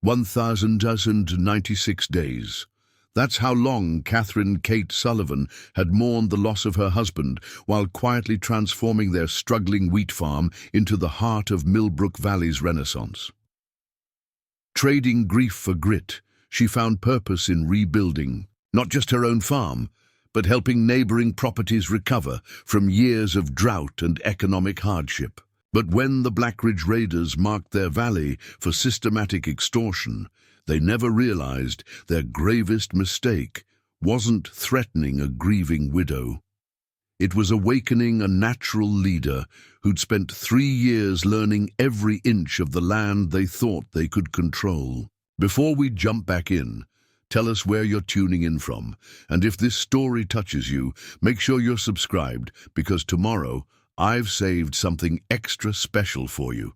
1,096 days. That's how long Catherine Kate Sullivan had mourned the loss of her husband while quietly transforming their struggling wheat farm into the heart of Millbrook Valley's renaissance. Trading grief for grit, she found purpose in rebuilding, not just her own farm, but helping neighboring properties recover from years of drought and economic hardship. But when the Blackridge Raiders marked their valley for systematic extortion, they never realized their gravest mistake wasn't threatening a grieving widow. It was awakening a natural leader who'd spent 3 years learning every inch of the land they thought they could control. Before we jump back in, tell us where you're tuning in from, and if this story touches you, make sure you're subscribed, because tomorrow I've saved something extra special for you.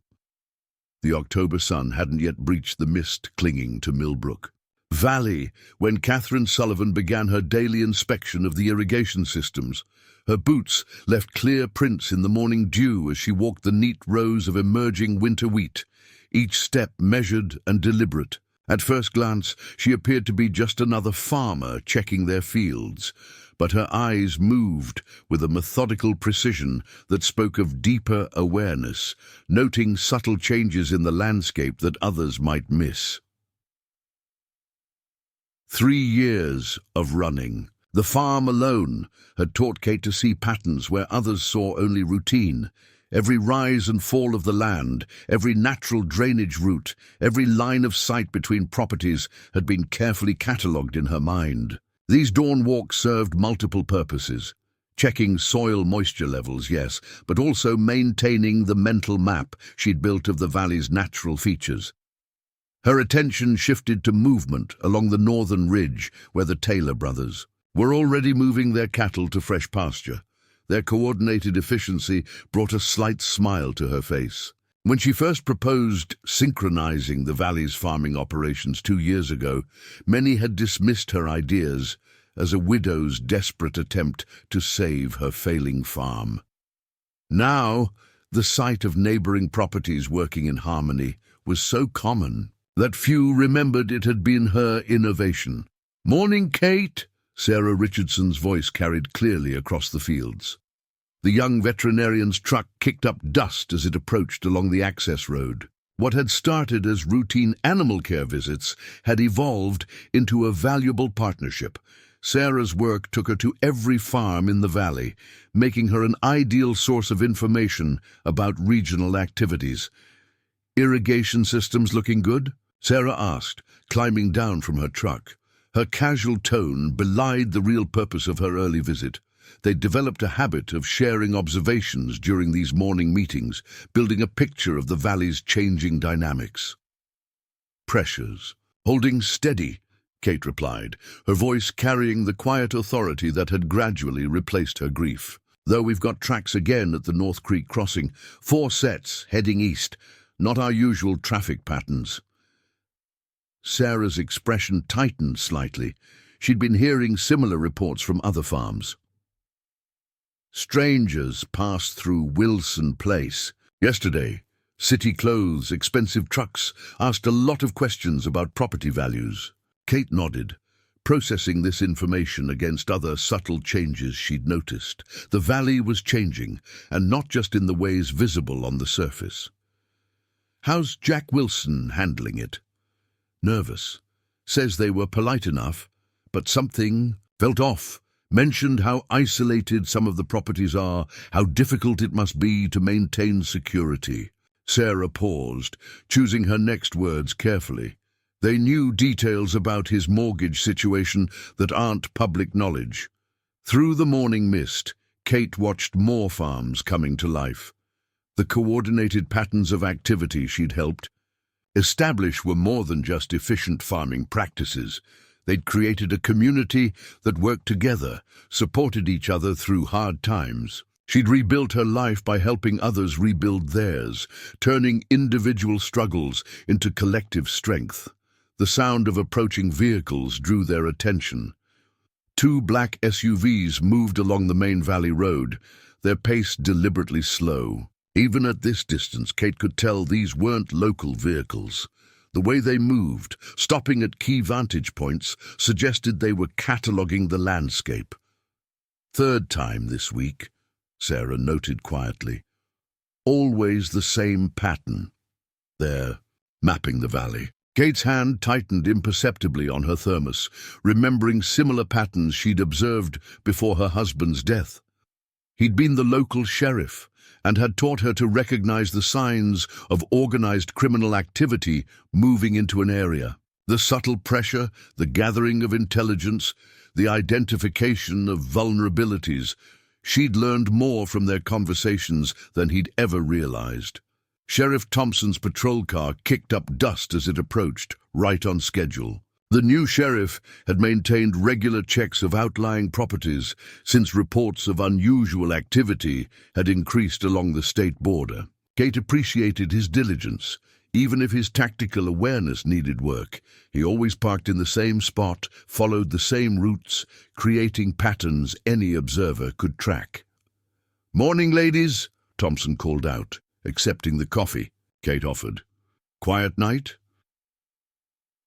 The October sun hadn't yet breached the mist clinging to Millbrook Valley when Catherine Sullivan began her daily inspection of the irrigation systems. Her boots left clear prints in the morning dew as she walked the neat rows of emerging winter wheat, each step measured and deliberate. At first glance, she appeared to be just another farmer checking their fields, but her eyes moved with a methodical precision that spoke of deeper awareness, noting subtle changes in the landscape that others might miss. 3 years of running. The farm alone had taught Kate to see patterns where others saw only routine. Every rise and fall of the land, every natural drainage route, every line of sight between properties had been carefully catalogued in her mind. These dawn walks served multiple purposes. Checking soil moisture levels, yes, but also maintaining the mental map she'd built of the valley's natural features. Her attention shifted to movement along the northern ridge where the Taylor brothers were already moving their cattle to fresh pasture. Their coordinated efficiency brought a slight smile to her face. When she first proposed synchronizing the valley's farming operations 2 years ago, many had dismissed her ideas as a widow's desperate attempt to save her failing farm. Now, the sight of neighboring properties working in harmony was so common that few remembered it had been her innovation. "Morning, Kate," Sarah Richardson's voice carried clearly across the fields. The young veterinarian's truck kicked up dust as it approached along the access road. What had started as routine animal care visits had evolved into a valuable partnership. Sarah's work took her to every farm in the valley, making her an ideal source of information about regional activities. "Irrigation systems looking good?" Sarah asked, climbing down from her truck. Her casual tone belied the real purpose of her early visit. They'd developed a habit of sharing observations during these morning meetings, building a picture of the valley's changing dynamics. "Pressures. Holding steady," Kate replied, her voice carrying the quiet authority that had gradually replaced her grief. "Though we've got tracks again at the North Creek crossing, 4 sets heading east, not our usual traffic patterns." Sarah's expression tightened slightly. She'd been hearing similar reports from other farms. "Strangers passed through Wilson Place yesterday. City clothes, expensive trucks, asked a lot of questions about property values." Kate nodded, processing this information against other subtle changes she'd noticed. The valley was changing, and not just in the ways visible on the surface. "How's Jack Wilson handling it?" "Nervous. Says they were polite enough, but something felt off. Mentioned how isolated some of the properties are, how difficult it must be to maintain security." Sarah paused, choosing her next words carefully. They knew details about his mortgage situation that aren't public knowledge. Through the morning mist, Kate watched more farms coming to life. The coordinated patterns of activity she'd helped establish were more than just efficient farming practices. They'd created a community that worked together, supported each other through hard times. She'd rebuilt her life by helping others rebuild theirs, turning individual struggles into collective strength. The sound of approaching vehicles drew their attention. 2 black SUVs moved along the main valley road, their pace deliberately slow. Even at this distance, Kate could tell these weren't local vehicles. The way they moved, stopping at key vantage points, suggested they were cataloguing the landscape. "Third time this week," Sarah noted quietly. "Always the same pattern." "They're mapping the valley." Kate's hand tightened imperceptibly on her thermos, remembering similar patterns she'd observed before her husband's death. He'd been the local sheriff and had taught her to recognize the signs of organized criminal activity moving into an area. The subtle pressure, the gathering of intelligence, the identification of vulnerabilities. She'd learned more from their conversations than he'd ever realized. Sheriff Thompson's patrol car kicked up dust as it approached, right on schedule. The new sheriff had maintained regular checks of outlying properties since reports of unusual activity had increased along the state border. Kate appreciated his diligence. Even if his tactical awareness needed work, he always parked in the same spot, followed the same routes, creating patterns any observer could track. "Morning, ladies," Thompson called out, accepting the coffee Kate offered. "Quiet night?"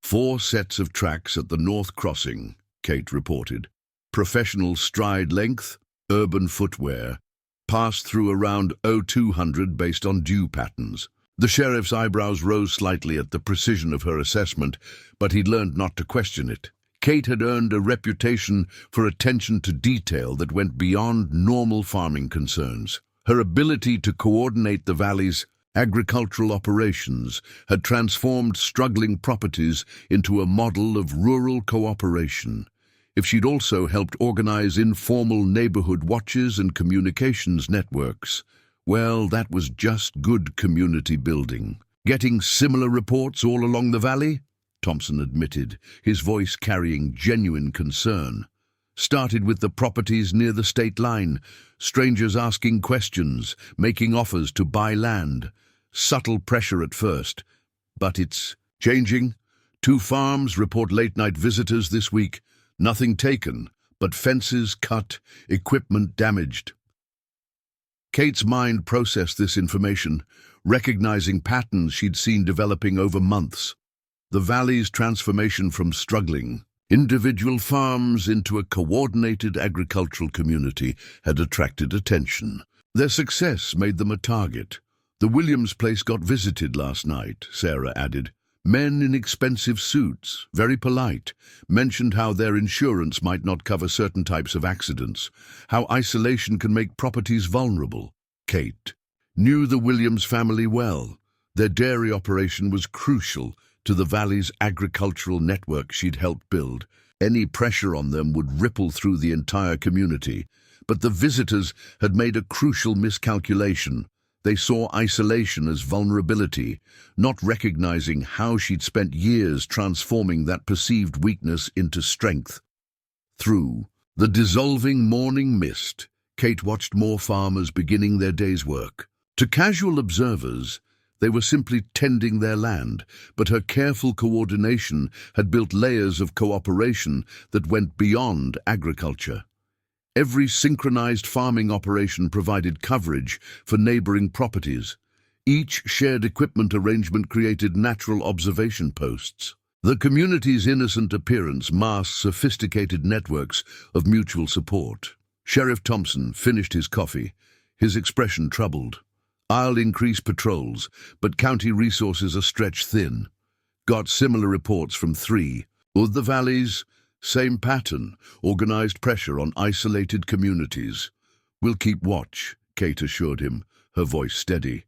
"4 sets of tracks at the North Crossing," Kate reported. "Professional stride length, urban footwear. Passed through around 0200 based on dew patterns." The sheriff's eyebrows rose slightly at the precision of her assessment, but he'd learned not to question it. Kate had earned a reputation for attention to detail that went beyond normal farming concerns. Her ability to coordinate the valley's agricultural operations had transformed struggling properties into a model of rural cooperation. If she'd also helped organize informal neighborhood watches and communications networks, well, that was just good community building. "Getting similar reports all along the valley?" Thompson admitted, his voice carrying genuine concern. "Started with the properties near the state line, strangers asking questions, making offers to buy land. Subtle pressure at first, but it's changing. 2 farms report late-night visitors this week. Nothing taken, but fences cut, equipment damaged." Kate's mind processed this information, recognizing patterns she'd seen developing over months. The valley's transformation from struggling individual farms into a coordinated agricultural community had attracted attention. Their success made them a target. "The Williams place got visited last night," Sarah added. "Men in expensive suits, very polite, mentioned how their insurance might not cover certain types of accidents, how isolation can make properties vulnerable." Kate knew the Williams family well. Their dairy operation was crucial to the valley's agricultural network she'd helped build. Any pressure on them would ripple through the entire community. But the visitors had made a crucial miscalculation. They saw isolation as vulnerability, not recognizing how she'd spent years transforming that perceived weakness into strength. Through the dissolving morning mist, Kate watched more farmers beginning their day's work. To casual observers, they were simply tending their land, but her careful coordination had built layers of cooperation that went beyond agriculture. Every synchronized farming operation provided coverage for neighboring properties. Each shared equipment arrangement created natural observation posts. The community's innocent appearance masked sophisticated networks of mutual support. Sheriff Thompson finished his coffee, his expression troubled. "I'll increase patrols, but county resources are stretched thin. Got similar reports from 3 of the valleys. Same pattern, organized pressure on isolated communities." "We'll keep watch," Kate assured him, her voice steady.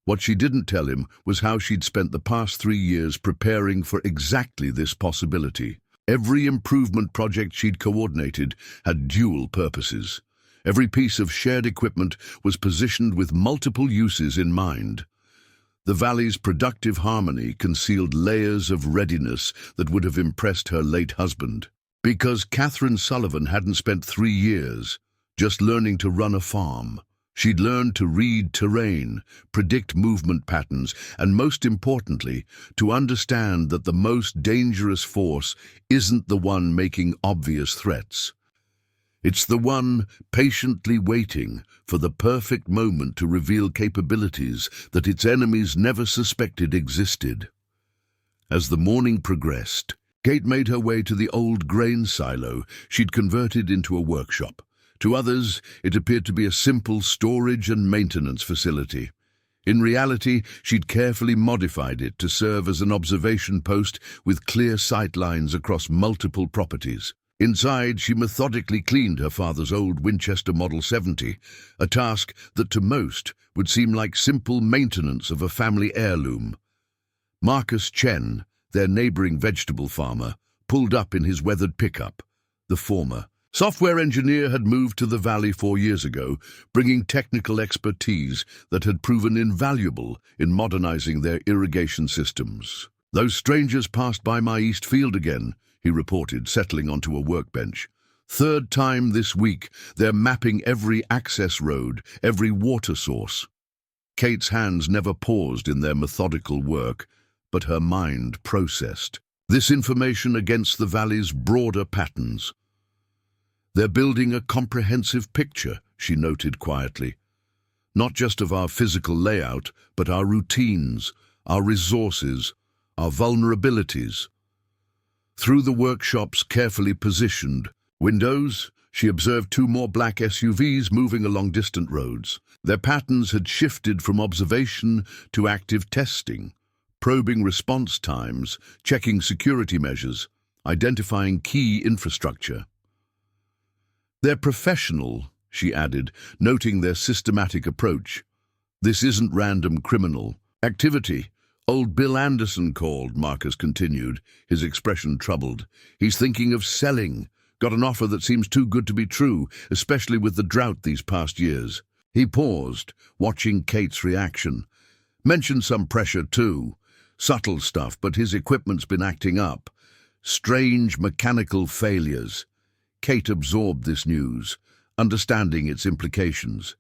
What she didn't tell him was how she'd spent the past 3 years preparing for exactly this possibility. Every improvement project she'd coordinated had dual purposes. Every piece of shared equipment was positioned with multiple uses in mind. The valley's productive harmony concealed layers of readiness that would have impressed her late husband. Because Catherine Sullivan hadn't spent 3 years just learning to run a farm. She'd learned to read terrain, predict movement patterns, and most importantly, to understand that the most dangerous force isn't the one making obvious threats. It's the one patiently waiting for the perfect moment to reveal capabilities that its enemies never suspected existed. As the morning progressed, Kate made her way to the old grain silo she'd converted into a workshop. To others, it appeared to be a simple storage and maintenance facility. In reality, she'd carefully modified it to serve as an observation post with clear sight lines across multiple properties. Inside, she methodically cleaned her father's old Winchester Model 70, a task that to most would seem like simple maintenance of a family heirloom. Marcus Chen, their neighboring vegetable farmer, pulled up in his weathered pickup. The former software engineer had moved to the valley 4 years ago, bringing technical expertise that had proven invaluable in modernizing their irrigation systems. "Those strangers passed by my east field again," he reported, settling onto a workbench. "Third time this week, they're mapping every access road, every water source." Kate's hands never paused in their methodical work, but her mind processed this information against the valley's broader patterns. "They're building a comprehensive picture," she noted quietly. "Not just of our physical layout, but our routines, our resources, our vulnerabilities." Through the workshop's carefully positioned windows, she observed 2 more black SUVs moving along distant roads. Their patterns had shifted from observation to active testing, probing response times, checking security measures, identifying key infrastructure. "They're professional," she added, noting their systematic approach. "This isn't random criminal activity." "Old Bill Anderson called," Marcus continued, his expression troubled. "He's thinking of selling. Got an offer that seems too good to be true, especially with the drought these past years." He paused, watching Kate's reaction. "Mentioned some pressure too. Subtle stuff, but his equipment's been acting up. Strange mechanical failures." Kate absorbed this news, understanding its implications.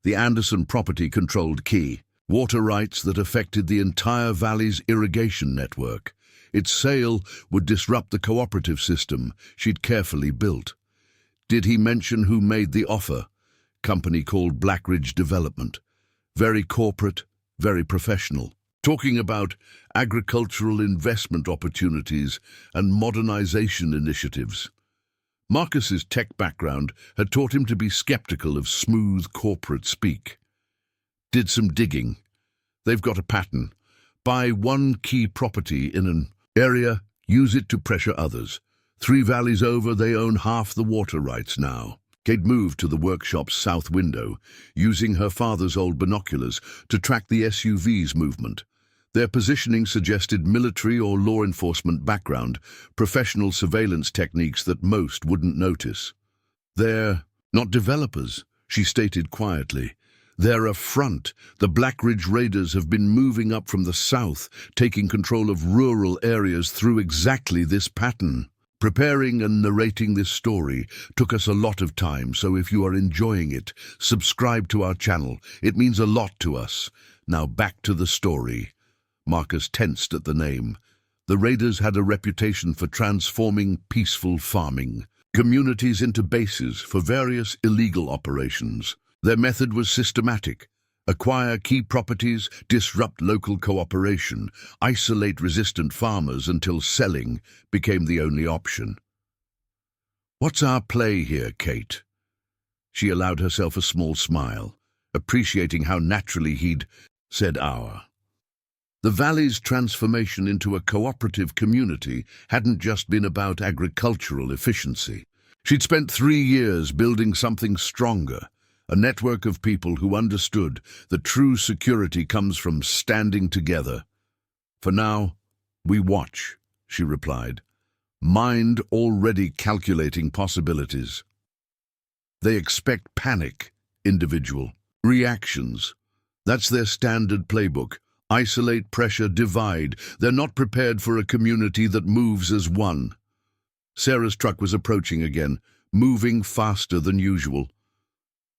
The Anderson property controlled key water rights that affected the entire valley's irrigation network. Its sale would disrupt the cooperative system she'd carefully built. Did he mention who made the offer? Company called Blackridge Development. Very corporate, very professional. Talking about agricultural investment opportunities and modernization initiatives. Marcus's tech background had taught him to be skeptical of smooth corporate speak. Did some digging. They've got a pattern. Buy one key property in an area, use it to pressure others. 3 valleys over, they own half the water rights now. Kate moved to the workshop's south window, using her father's old binoculars to track the SUV's movement. Their positioning suggested military or law enforcement background, professional surveillance techniques that most wouldn't notice. "They're not developers," she stated quietly. "They're a front. The Blackridge Raiders have been moving up from the south, taking control of rural areas through exactly this pattern." Preparing and narrating this story took us a lot of time, so if you are enjoying it, subscribe to our channel. It means a lot to us. Now back to the story. Marcus tensed at the name. The Raiders had a reputation for transforming peaceful farming communities into bases for various illegal operations. Their method was systematic. Acquire key properties, disrupt local cooperation, isolate resistant farmers until selling became the only option. "What's our play here, Kate?" She allowed herself a small smile, appreciating how naturally he'd said our. The valley's transformation into a cooperative community hadn't just been about agricultural efficiency. She'd spent 3 years building something stronger, a network of people who understood that true security comes from standing together. "For now, we watch," she replied, mind already calculating possibilities. "They expect panic, individual reactions. That's their standard playbook. Isolate, pressure, divide. They're not prepared for a community that moves as one." Sarah's truck was approaching again, moving faster than usual.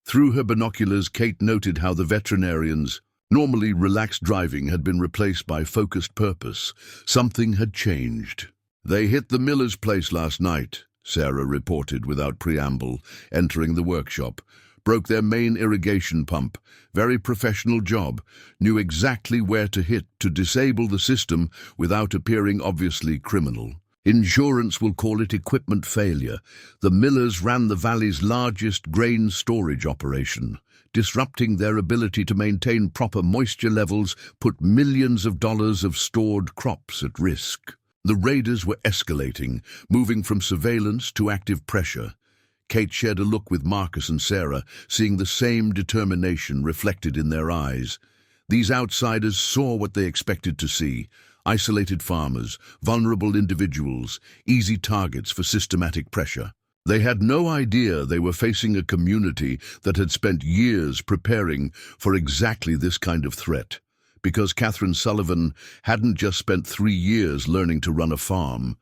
Through her binoculars, Kate noted how the veterinarian's normally relaxed driving had been replaced by focused purpose. Something had changed. "They hit the miller's place last night," Sarah reported without preamble, entering the workshop. broke their main irrigation pump. Very professional job. Knew exactly where to hit to disable the system without appearing obviously criminal. Insurance will call it equipment failure. The Millers ran the valley's largest grain storage operation. Disrupting their ability to maintain proper moisture levels put millions of dollars of stored crops at risk. The raiders were escalating, moving from surveillance to active pressure. Kate shared a look with Marcus and Sarah, seeing the same determination reflected in their eyes. These outsiders saw what they expected to see: isolated farmers, vulnerable individuals, easy targets for systematic pressure. They had no idea they were facing a community that had spent years preparing for exactly this kind of threat. Because Catherine Sullivan hadn't just spent 3 years learning to run a farm.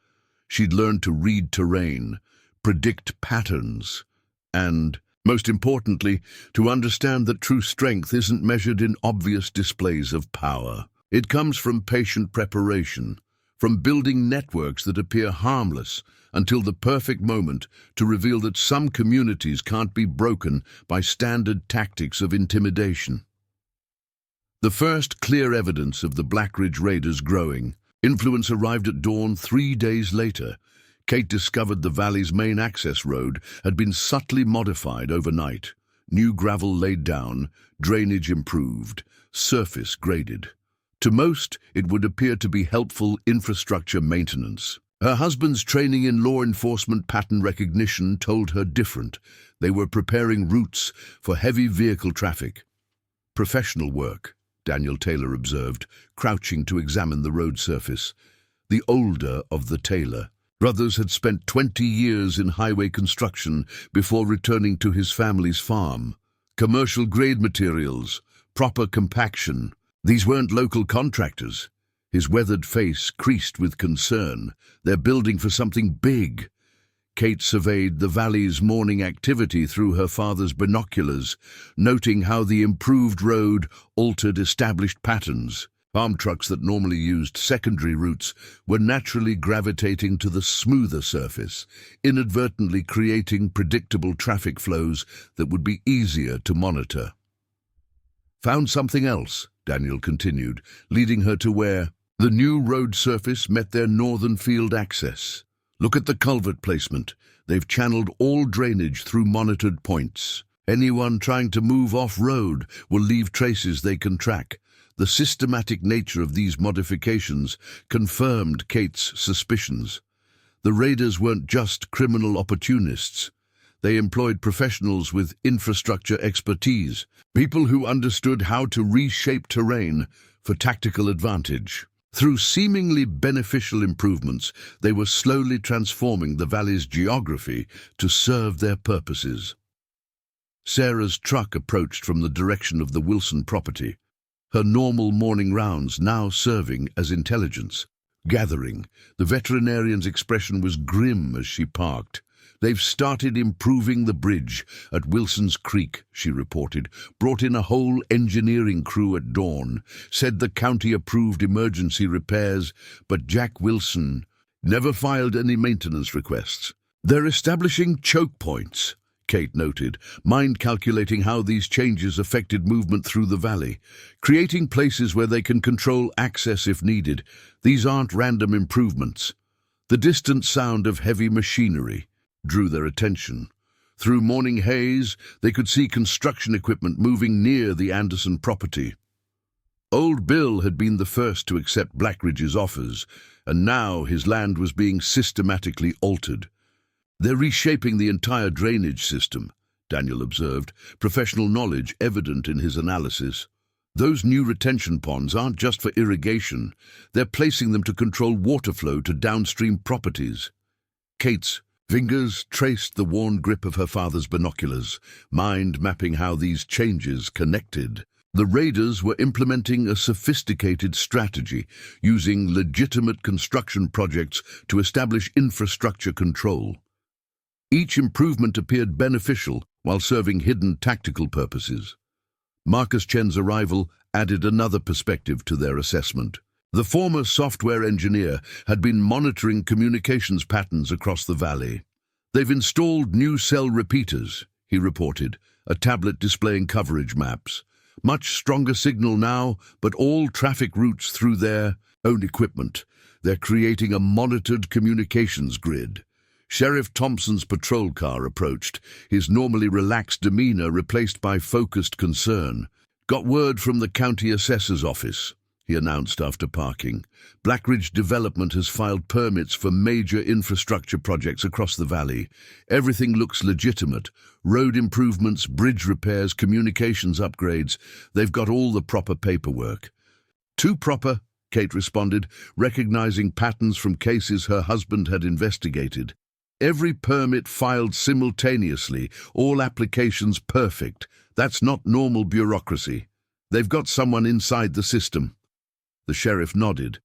She'd learned to read terrain, predict patterns, and, most importantly, to understand that true strength isn't measured in obvious displays of power. It comes from patient preparation, from building networks that appear harmless until the perfect moment to reveal that some communities can't be broken by standard tactics of intimidation. The first clear evidence of the Black Ridge Raiders' growing influence arrived at dawn 3 days later. Kate discovered the valley's main access road had been subtly modified overnight. New gravel laid down, drainage improved, surface graded. To most, it would appear to be helpful infrastructure maintenance. Her husband's training in law enforcement pattern recognition told her different. They were preparing routes for heavy vehicle traffic. Professional work, Daniel Taylor observed, crouching to examine the road surface. The older of the Taylor brothers had spent 20 years in highway construction before returning to his family's farm. Commercial grade materials, proper compaction. These weren't local contractors. His weathered face creased with concern. They're building for something big. Kate surveyed the valley's morning activity through her father's binoculars, noting how the improved road altered established patterns. Farm trucks that normally used secondary routes were naturally gravitating to the smoother surface, inadvertently creating predictable traffic flows that would be easier to monitor. Found something else, Daniel continued, leading her to where the new road surface met their northern field access. Look at the culvert placement. They've channeled all drainage through monitored points. Anyone trying to move off-road will leave traces they can track. The systematic nature of these modifications confirmed Kate's suspicions. The raiders weren't just criminal opportunists. They employed professionals with infrastructure expertise, people who understood how to reshape terrain for tactical advantage. Through seemingly beneficial improvements, they were slowly transforming the valley's geography to serve their purposes. Sarah's truck approached from the direction of the Wilson property, her normal morning rounds now serving as intelligence gathering. The veterinarian's expression was grim as she parked. They've started improving the bridge at Wilson's Creek, she reported. Brought in a whole engineering crew at dawn. Said the county approved emergency repairs, but Jack Wilson never filed any maintenance requests. They're establishing choke points, Kate noted, mind calculating how these changes affected movement through the valley, creating places where they can control access if needed. These aren't random improvements. The distant sound of heavy machinery drew their attention. Through morning haze, they could see construction equipment moving near the Anderson property. Old Bill had been the first to accept Blackridge's offers, and now his land was being systematically altered. They're reshaping the entire drainage system, Daniel observed, professional knowledge evident in his analysis. Those new retention ponds aren't just for irrigation. They're placing them to control water flow to downstream properties. Kate's fingers traced the worn grip of her father's binoculars, mind mapping how these changes connected. The raiders were implementing a sophisticated strategy, using legitimate construction projects to establish infrastructure control. Each improvement appeared beneficial while serving hidden tactical purposes. Marcus Chen's arrival added another perspective to their assessment. The former software engineer had been monitoring communications patterns across the valley. They've installed new cell repeaters, he reported, a tablet displaying coverage maps. Much stronger signal now, but all traffic routes through their own equipment. They're creating a monitored communications grid. Sheriff Thompson's patrol car approached, his normally relaxed demeanor replaced by focused concern. "Got word from the county assessor's office," he announced after parking. "Blackridge Development has filed permits for major infrastructure projects across the valley. Everything looks legitimate. Road improvements, bridge repairs, communications upgrades. They've got all the proper paperwork." "Too proper," Kate responded, recognizing patterns from cases her husband had investigated. "Every permit filed simultaneously, all applications perfect. That's not normal bureaucracy. They've got someone inside the system." The sheriff nodded,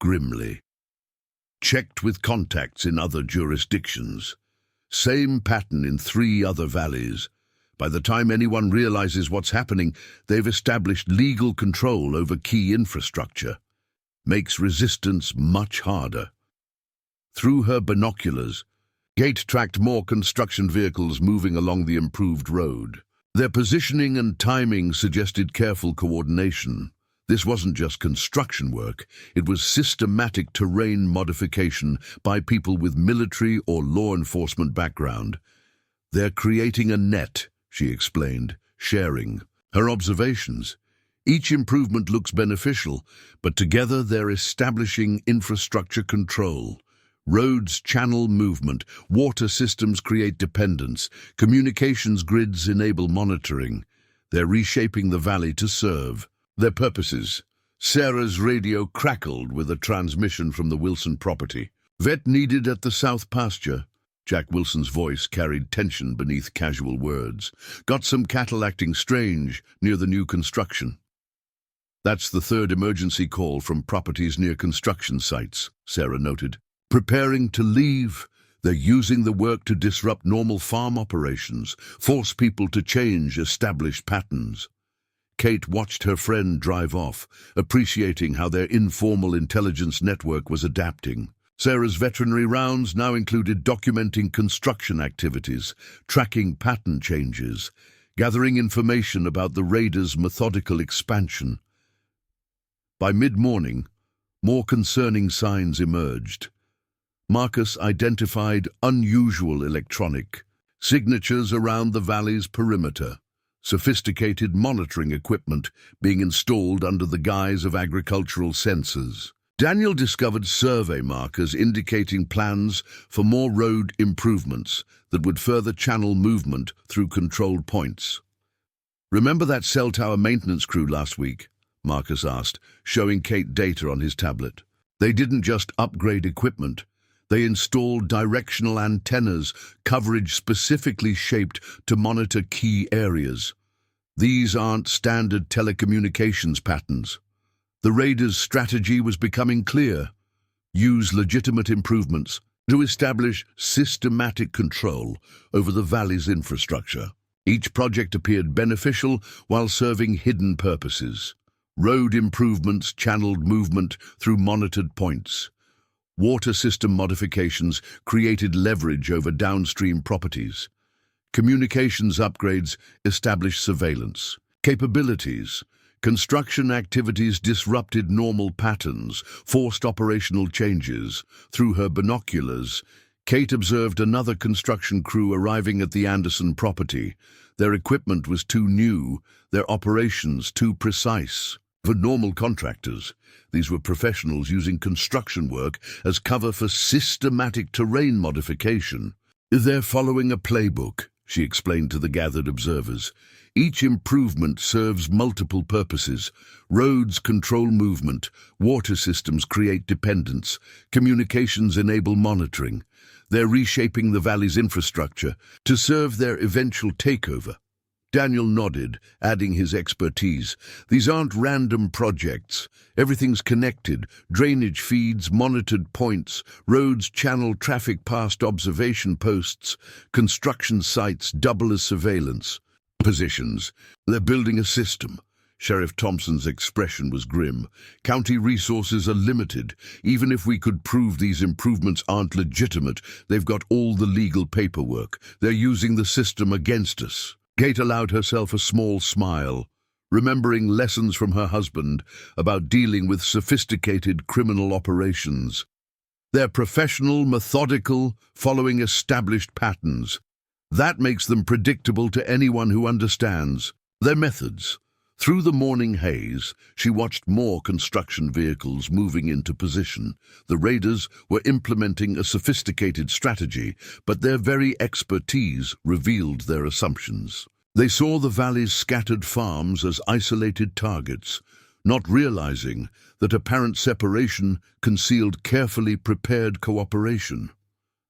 grimly. "Checked with contacts in other jurisdictions. Same pattern in 3 other valleys. By the time anyone realizes what's happening, they've established legal control over key infrastructure. Makes resistance much harder." Through her binoculars, Kate tracked more construction vehicles moving along the improved road. Their positioning and timing suggested careful coordination. This wasn't just construction work, it was systematic terrain modification by people with military or law enforcement background. "They're creating a net," she explained, sharing her observations. "Each improvement looks beneficial, but together they're establishing infrastructure control. Roads channel movement, water systems create dependence, communications grids enable monitoring. They're reshaping the valley to serve their purposes." Sarah's radio crackled with a transmission from the Wilson property. "Vet needed at the South Pasture." Jack Wilson's voice carried tension beneath casual words. "Got some cattle acting strange near the new construction." "That's the 3rd emergency call from properties near construction sites," Sarah noted. "Preparing to leave. They're using the work to disrupt normal farm operations, force people to change established patterns." Kate watched her friend drive off, appreciating how their informal intelligence network was adapting. Sarah's veterinary rounds now included documenting construction activities, tracking pattern changes, gathering information about the raiders' methodical expansion. By mid-morning, more concerning signs emerged. Marcus identified unusual electronic signatures around the valley's perimeter, sophisticated monitoring equipment being installed under the guise of agricultural sensors. Daniel discovered survey markers indicating plans for more road improvements that would further channel movement through controlled points. "Remember that cell tower maintenance crew last week?" Marcus asked, showing Kate data on his tablet. "They didn't just upgrade equipment. They installed directional antennas, coverage specifically shaped to monitor key areas. These aren't standard telecommunications patterns." The raiders' strategy was becoming clear. Use legitimate improvements to establish systematic control over the valley's infrastructure. Each project appeared beneficial while serving hidden purposes. Road improvements channeled movement through monitored points. Water system modifications created leverage over downstream properties. Communications upgrades established surveillance capabilities. Construction activities disrupted normal patterns, forced operational changes. Through her binoculars, Kate observed another construction crew arriving at the Anderson property. Their equipment was too new, their operations too precise. For normal contractors, these were professionals using construction work as cover for systematic terrain modification. "They're following a playbook," she explained to the gathered observers. "Each improvement serves multiple purposes. Roads control movement, water systems create dependence, communications enable monitoring. They're reshaping the valley's infrastructure to serve their eventual takeover." Daniel nodded, adding his expertise. "These aren't random projects. Everything's connected. Drainage feeds, monitored points, roads channel traffic past observation posts, construction sites double as surveillance positions. They're building a system." Sheriff Thompson's expression was grim. "County resources are limited. Even if we could prove these improvements aren't legitimate, they've got all the legal paperwork. They're using the system against us." Kate allowed herself a small smile, remembering lessons from her husband about dealing with sophisticated criminal operations. They're professional, methodical, following established patterns. That makes them predictable to anyone who understands their methods. Through the morning haze, she watched more construction vehicles moving into position. The raiders were implementing a sophisticated strategy, but their very expertise revealed their assumptions. They saw the valley's scattered farms as isolated targets, not realizing that apparent separation concealed carefully prepared cooperation.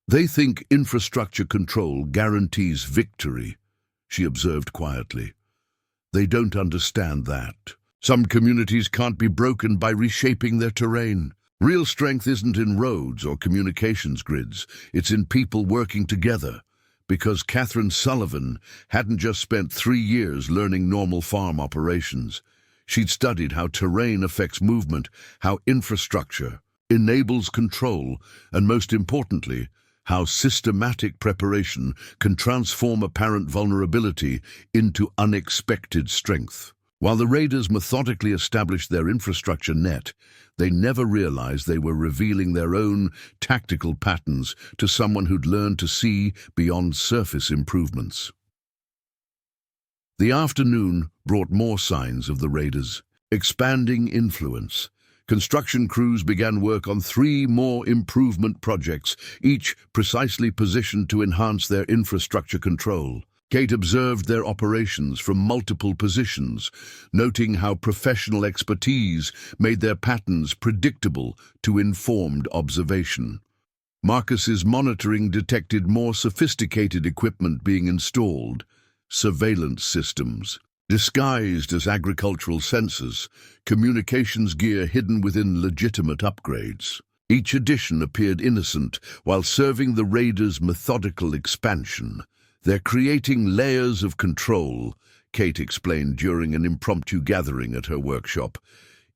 They think infrastructure control guarantees victory, she observed quietly. They don't understand that. Some communities can't be broken by reshaping their terrain. Real strength isn't in roads or communications grids. It's in people working together. Because Catherine Sullivan hadn't just spent 3 years learning normal farm operations. She'd studied how terrain affects movement, how infrastructure enables control, and most importantly, how systematic preparation can transform apparent vulnerability into unexpected strength. While the raiders methodically established their infrastructure net, they never realized they were revealing their own tactical patterns to someone who'd learned to see beyond surface improvements. The afternoon brought more signs of the raiders' expanding influence. Construction crews began work on 3 more improvement projects, each precisely positioned to enhance their infrastructure control. Kate observed their operations from multiple positions, noting how professional expertise made their patterns predictable to informed observation. Marcus's monitoring detected more sophisticated equipment being installed, surveillance systems disguised as agricultural sensors, communications gear hidden within legitimate upgrades. Each addition appeared innocent while serving the raiders' methodical expansion. They're creating layers of control, Kate explained during an impromptu gathering at her workshop.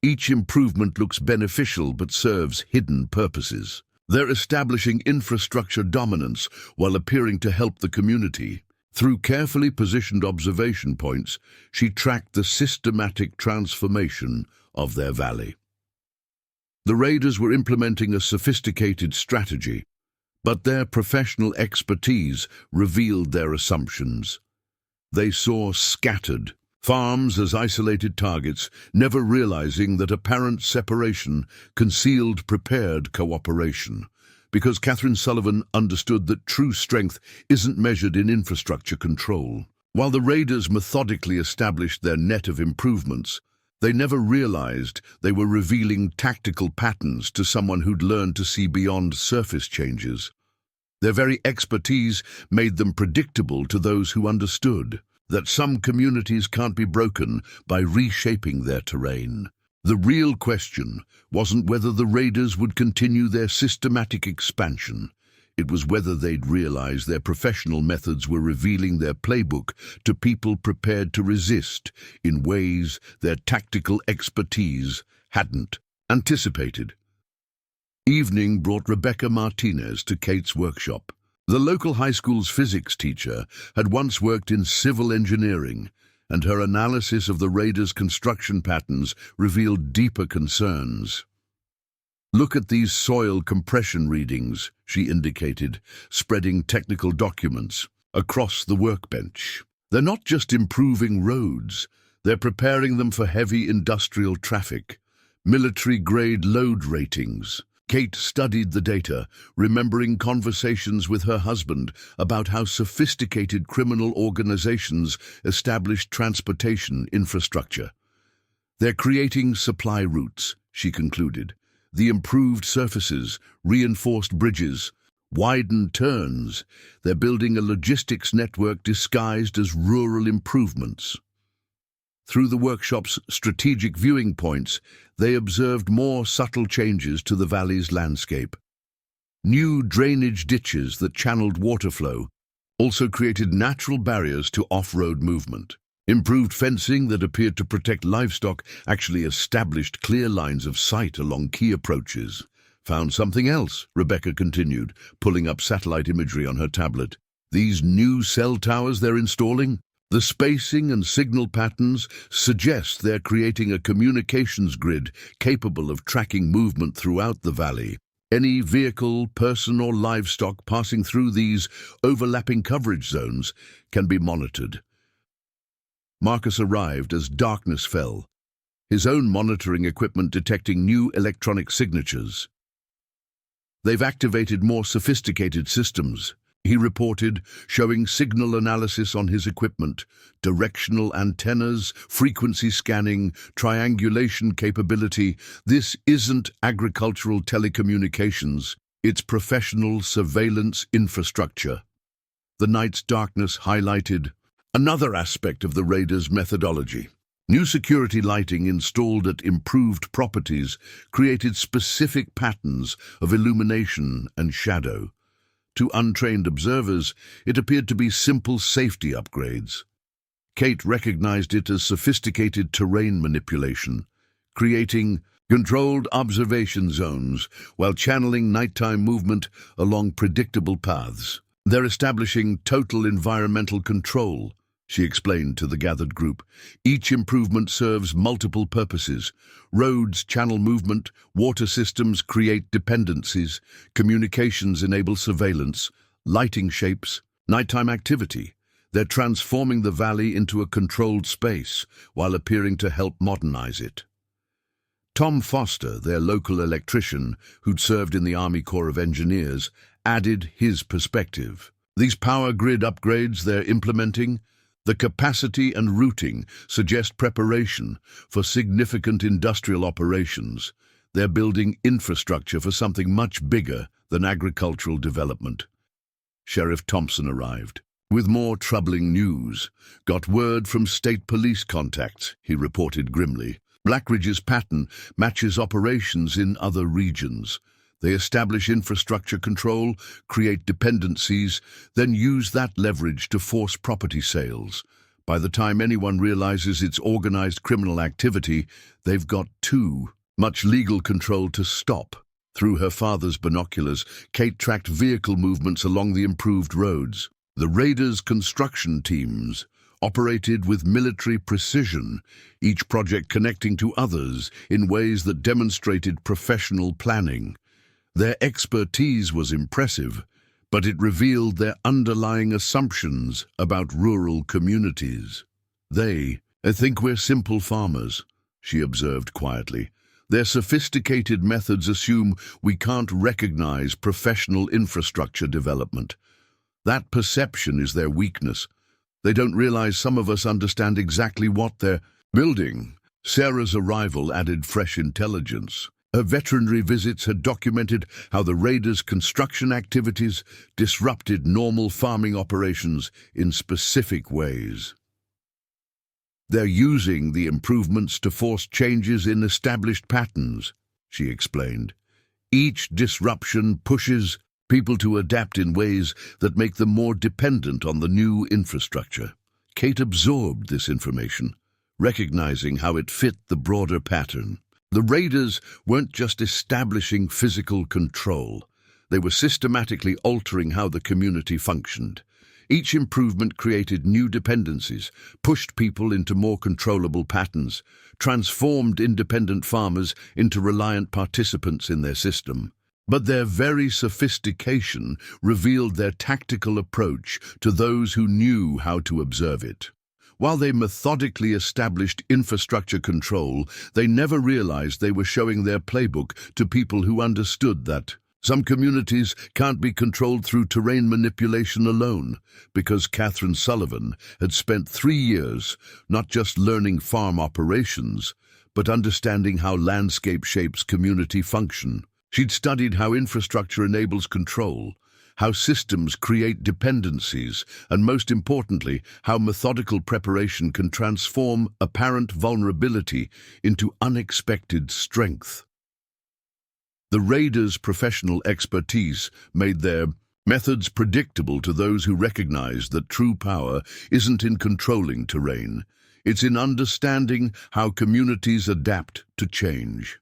Each improvement looks beneficial but serves hidden purposes. They're establishing infrastructure dominance while appearing to help the community. Through carefully positioned observation points, she tracked the systematic transformation of their valley. The raiders were implementing a sophisticated strategy, but their professional expertise revealed their assumptions. They saw scattered farms as isolated targets, never realizing that apparent separation concealed prepared cooperation. Because Catherine Sullivan understood that true strength isn't measured in infrastructure control. While the raiders methodically established their net of improvements, they never realized they were revealing tactical patterns to someone who'd learned to see beyond surface changes. Their very expertise made them predictable to those who understood that some communities can't be broken by reshaping their terrain. The real question wasn't whether the raiders would continue their systematic expansion. It was whether they'd realize their professional methods were revealing their playbook to people prepared to resist in ways their tactical expertise hadn't anticipated. Evening brought Rebecca Martinez to Kate's workshop. The local high school's physics teacher had once worked in civil engineering, and her analysis of the raiders' construction patterns revealed deeper concerns. "Look at these soil compression readings," she indicated, spreading technical documents across the workbench. "They're not just improving roads, they're preparing them for heavy industrial traffic, military-grade load ratings." Kate studied the data, remembering conversations with her husband about how sophisticated criminal organizations established transportation infrastructure. "They're creating supply routes," she concluded. "The improved surfaces, reinforced bridges, widened turns. They're building a logistics network disguised as rural improvements." Through the workshop's strategic viewing points, they observed more subtle changes to the valley's landscape. New drainage ditches that channeled water flow also created natural barriers to off-road movement. Improved fencing that appeared to protect livestock actually established clear lines of sight along key approaches. "Found something else," Rebecca continued, pulling up satellite imagery on her tablet. "These new cell towers they're installing? The spacing and signal patterns suggest they're creating a communications grid capable of tracking movement throughout the valley. Any vehicle, person or livestock passing through these overlapping coverage zones can be monitored. Marcus arrived as darkness fell, his own monitoring equipment detecting new electronic signatures. They've activated more sophisticated systems, he reported, showing signal analysis on his equipment, directional antennas, frequency scanning, triangulation capability. This isn't agricultural telecommunications, it's professional surveillance infrastructure. The night's darkness highlighted another aspect of the raiders' methodology. New security lighting installed at improved properties created specific patterns of illumination and shadow. To untrained observers, it appeared to be simple safety upgrades. Kate recognized it as sophisticated terrain manipulation, creating controlled observation zones while channeling nighttime movement along predictable paths. They're establishing total environmental control, she explained to the gathered group. Each improvement serves multiple purposes. Roads channel movement, water systems create dependencies, communications enable surveillance, lighting shapes nighttime activity. They're transforming the valley into a controlled space while appearing to help modernize it. Tom Foster, their local electrician who'd served in the Army Corps of Engineers, added his perspective. These power grid upgrades they're implementing, the capacity and routing suggest preparation for significant industrial operations. They're building infrastructure for something much bigger than agricultural development. Sheriff Thompson arrived with more troubling news. Got word from state police contacts, he reported grimly. Blackridge's pattern matches operations in other regions. They establish infrastructure control, create dependencies, then use that leverage to force property sales. By the time anyone realizes it's organized criminal activity, they've got too much legal control to stop. Through her father's binoculars, Kate tracked vehicle movements along the improved roads. The raiders' construction teams operated with military precision, each project connecting to others in ways that demonstrated professional planning. Their expertise was impressive, but it revealed their underlying assumptions about rural communities. I think we're simple farmers, she observed quietly. Their sophisticated methods assume we can't recognize professional infrastructure development. That perception is their weakness. They don't realize some of us understand exactly what they're building. Sarah's arrival added fresh intelligence. Her veterinary visits had documented how the raiders' construction activities disrupted normal farming operations in specific ways. They're using the improvements to force changes in established patterns, she explained. Each disruption pushes people to adapt in ways that make them more dependent on the new infrastructure. Kate absorbed this information, recognizing how it fit the broader pattern. The raiders weren't just establishing physical control. They were systematically altering how the community functioned. Each improvement created new dependencies, pushed people into more controllable patterns, transformed independent farmers into reliant participants in their system. But their very sophistication revealed their tactical approach to those who knew how to observe it. While they methodically established infrastructure control, they never realized they were showing their playbook to people who understood that some communities can't be controlled through terrain manipulation alone, because Catherine Sullivan had spent 3 years not just learning farm operations, but understanding how landscape shapes community function. She'd studied how infrastructure enables control, how systems create dependencies, and most importantly, how methodical preparation can transform apparent vulnerability into unexpected strength. The raiders' professional expertise made their methods predictable to those who recognized that true power isn't in controlling terrain, it's in understanding how communities adapt to change.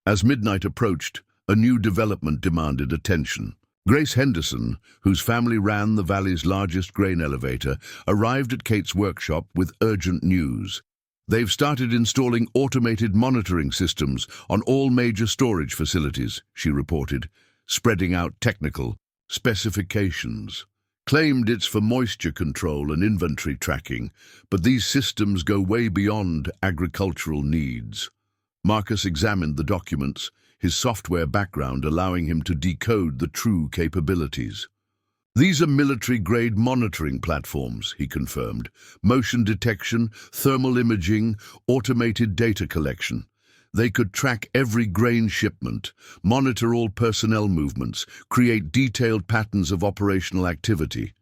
As midnight approached, a new development demanded attention. Grace Henderson, whose family ran the valley's largest grain elevator, arrived at Kate's workshop with urgent news. They've started installing automated monitoring systems on all major storage facilities, she reported, spreading out technical specifications. Claimed it's for moisture control and inventory tracking, but these systems go way beyond agricultural needs. Marcus examined the documents, his software background allowing him to decode the true capabilities. These are military-grade monitoring platforms, he confirmed. Motion detection, thermal imaging, automated data collection. They could track every grain shipment, monitor all personnel movements, create detailed patterns of operational activity.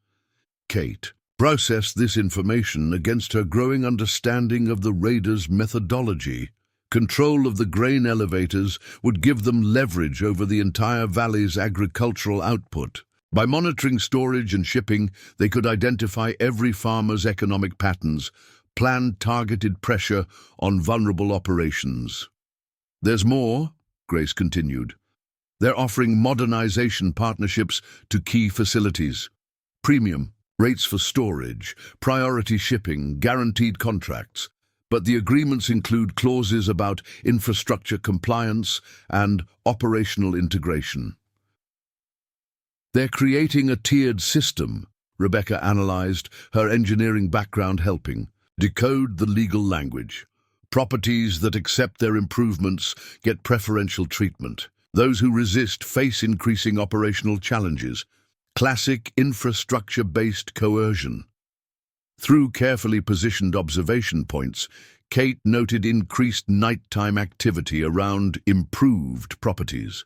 Kate processed this information against her growing understanding of the raiders' methodology. Control of the grain elevators would give them leverage over the entire valley's agricultural output. By monitoring storage and shipping, they could identify every farmer's economic patterns, plan targeted pressure on vulnerable operations. There's more, Grace continued. They're offering modernization partnerships to key facilities. Premium, rates for storage, priority shipping, guaranteed contracts. But the agreements include clauses about infrastructure compliance and operational integration. They're creating a tiered system, Rebecca analyzed, her engineering background helping, decode the legal language. Properties that accept their improvements get preferential treatment. Those who resist face increasing operational challenges. Classic infrastructure-based coercion. Through carefully positioned observation points, Kate noted increased nighttime activity around improved properties.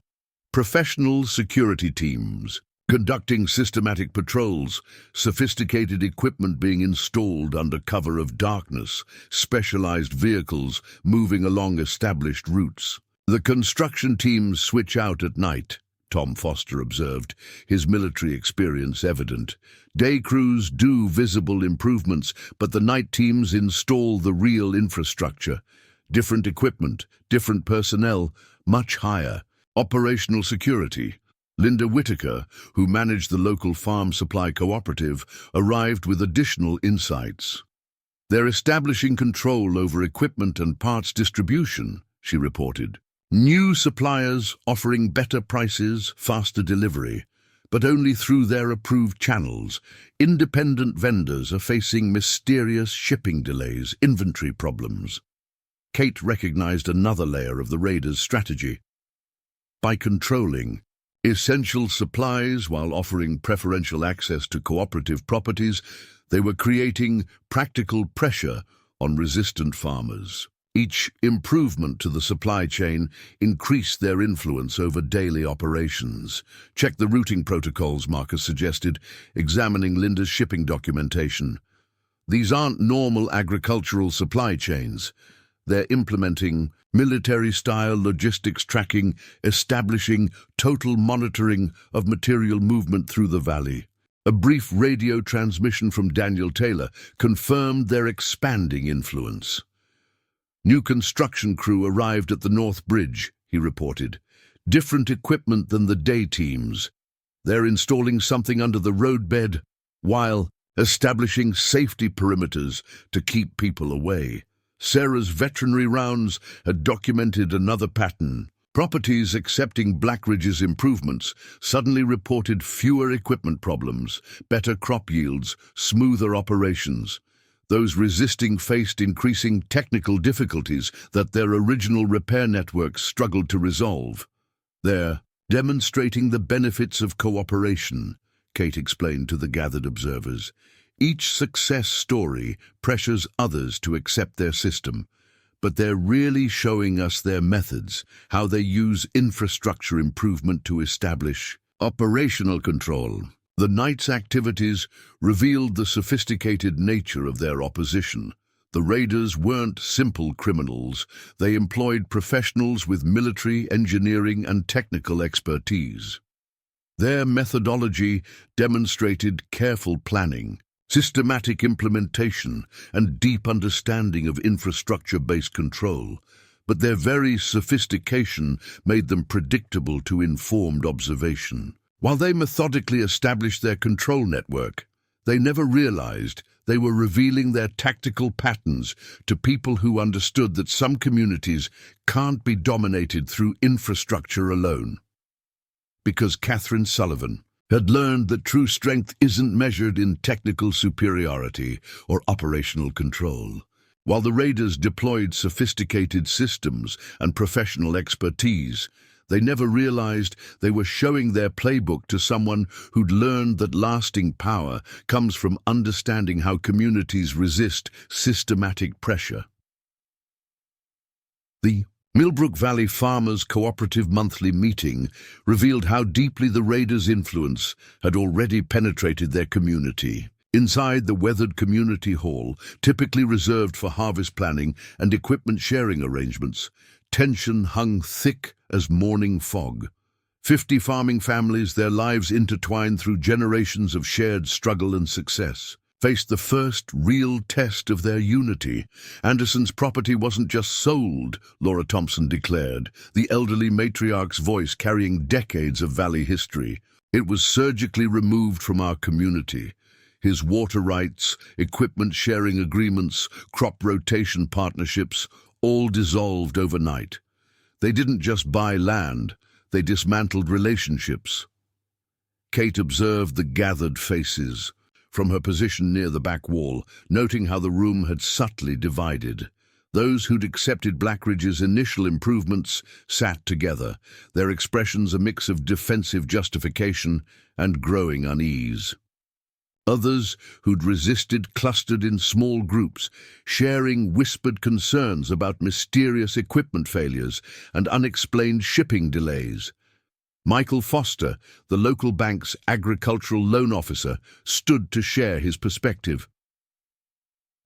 Professional security teams conducting systematic patrols, sophisticated equipment being installed under cover of darkness, specialized vehicles moving along established routes. The construction teams switch out at night, Tom Foster observed, his military experience evident. Day crews do visible improvements, but the night teams install the real infrastructure. Different equipment, different personnel, much higher. Operational security. Linda Whitaker, who managed the local farm supply cooperative, arrived with additional insights. They're establishing control over equipment and parts distribution, she reported. New suppliers offering better prices, faster delivery, but only through their approved channels. Independent vendors are facing mysterious shipping delays, inventory problems. Kate recognized another layer of the raiders' strategy. By controlling essential supplies while offering preferential access to cooperative properties, they were creating practical pressure on resistant farmers. Each improvement to the supply chain increased their influence over daily operations. Check the routing protocols, Marcus suggested, examining Linda's shipping documentation. These aren't normal agricultural supply chains. They're implementing military-style logistics tracking, establishing total monitoring of material movement through the valley. A brief radio transmission from Daniel Taylor confirmed their expanding influence. New construction crew arrived at the North Bridge, he reported. Different equipment than the day teams. They're installing something under the roadbed while establishing safety perimeters to keep people away. Sarah's veterinary rounds had documented another pattern. Properties accepting Blackridge's improvements suddenly reported fewer equipment problems, better crop yields, smoother operations. Those resisting faced increasing technical difficulties that their original repair networks struggled to resolve. They're demonstrating the benefits of cooperation, Kate explained to the gathered observers. Each success story pressures others to accept their system, but they're really showing us their methods, how they use infrastructure improvement to establish operational control. The night's activities revealed the sophisticated nature of their opposition. The raiders weren't simple criminals. They employed professionals with military, engineering, and technical expertise. Their methodology demonstrated careful planning, systematic implementation, and deep understanding of infrastructure-based control, but their very sophistication made them predictable to informed observation. While they methodically established their control network, they never realized they were revealing their tactical patterns to people who understood that some communities can't be dominated through infrastructure alone. Because Catherine Sullivan had learned that true strength isn't measured in technical superiority or operational control. While the raiders deployed sophisticated systems and professional expertise, they never realized they were showing their playbook to someone who'd learned that lasting power comes from understanding how communities resist systematic pressure. The Millbrook Valley Farmers Cooperative Monthly Meeting revealed how deeply the raiders' influence had already penetrated their community. Inside the weathered community hall, typically reserved for harvest planning and equipment sharing arrangements, tension hung thick as morning fog. 50 farming families, their lives intertwined through generations of shared struggle and success, faced the first real test of their unity. Anderson's property wasn't just sold, Laura Thompson declared, the elderly matriarch's voice carrying decades of valley history. It was surgically removed from our community. His water rights, equipment sharing agreements, crop rotation partnerships, all dissolved overnight. They didn't just buy land, they dismantled relationships. Kate observed the gathered faces from her position near the back wall, noting how the room had subtly divided. Those who'd accepted Blackridge's initial improvements sat together, their expressions a mix of defensive justification and growing unease. Others who'd resisted clustered in small groups, sharing whispered concerns about mysterious equipment failures and unexplained shipping delays. Michael Foster, the local bank's agricultural loan officer, stood to share his perspective.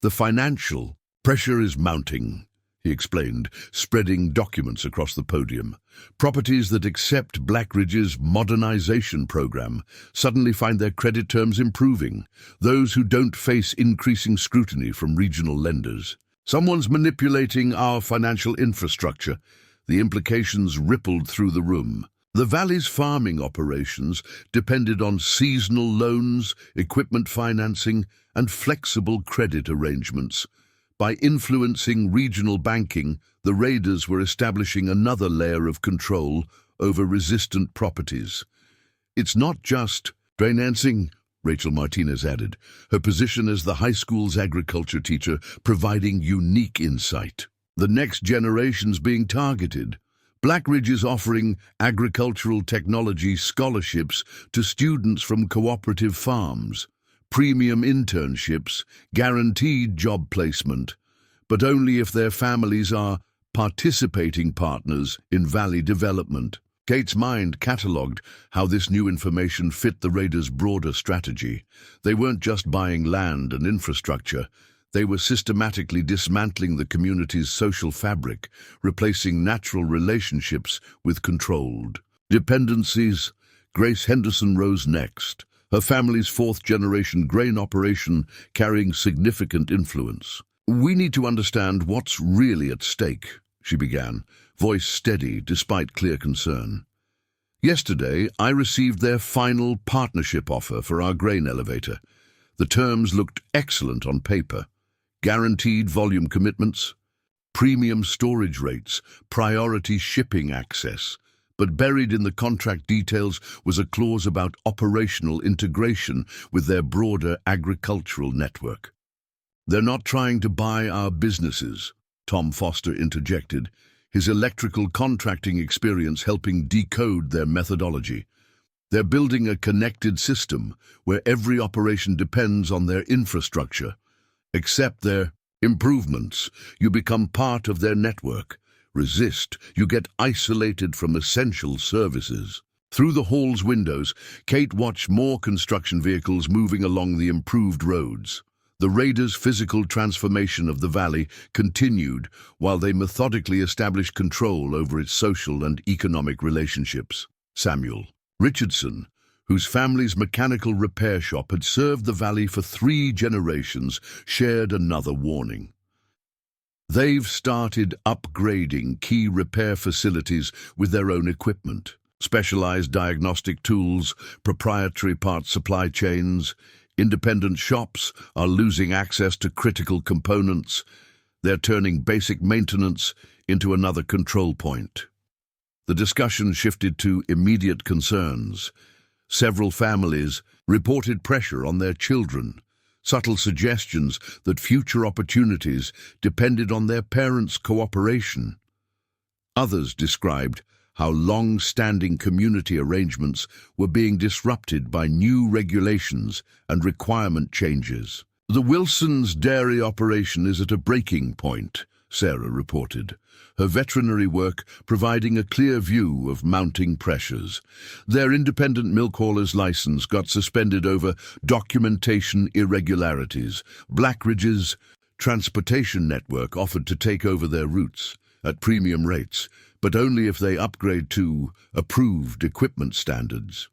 "The financial pressure is mounting," he explained, spreading documents across the podium. "Properties that accept Blackridge's modernization program suddenly find their credit terms improving. Those who don't face increasing scrutiny from regional lenders. Someone's manipulating our financial infrastructure." The implications rippled through the room. The valley's farming operations depended on seasonal loans, equipment financing, and flexible credit arrangements. By influencing regional banking, the raiders were establishing another layer of control over resistant properties. "It's not just financing," Rachel Martinez added, her position as the high school's agriculture teacher providing unique insight. "The next generation's being targeted. Blackridge is offering agricultural technology scholarships to students from cooperative farms, premium internships, guaranteed job placement, but only if their families are participating partners in valley development." Kate's mind catalogued how this new information fit the raiders' broader strategy. They weren't just buying land and infrastructure. They were systematically dismantling the community's social fabric, replacing natural relationships with controlled dependencies. Grace Henderson rose next, her family's fourth-generation grain operation carrying significant influence. "We need to understand what's really at stake," she began, voice steady despite clear concern. "Yesterday, I received their final partnership offer for our grain elevator. The terms looked excellent on paper. Guaranteed volume commitments, premium storage rates, priority shipping access. But buried in the contract details was a clause about operational integration with their broader agricultural network." "They're not trying to buy our businesses," Tom Foster interjected, his electrical contracting experience helping decode their methodology. "They're building a connected system where every operation depends on their infrastructure. Accept their improvements, you become part of their network. Resist, you get isolated from essential services." Through the hall's windows, Kate watched more construction vehicles moving along the improved roads. The raiders' physical transformation of the valley continued while they methodically established control over its social and economic relationships. Samuel Richardson, whose family's mechanical repair shop had served the valley for 3 generations, shared another warning. "They've started upgrading key repair facilities with their own equipment. Specialized diagnostic tools, proprietary parts supply chains, independent shops are losing access to critical components. They're turning basic maintenance into another control point. The discussion shifted to immediate concerns. Several families reported pressure on their children, subtle suggestions that future opportunities depended on their parents' cooperation. Others described how long-standing community arrangements were being disrupted by new regulations and requirement changes. The Wilson's dairy operation is at a breaking point, Sarah reported, her veterinary work providing a clear view of mounting pressures. Their independent milk hauler's license got suspended over documentation irregularities. Blackridge's transportation network offered to take over their routes at premium rates, but only if they upgrade to approved equipment standards.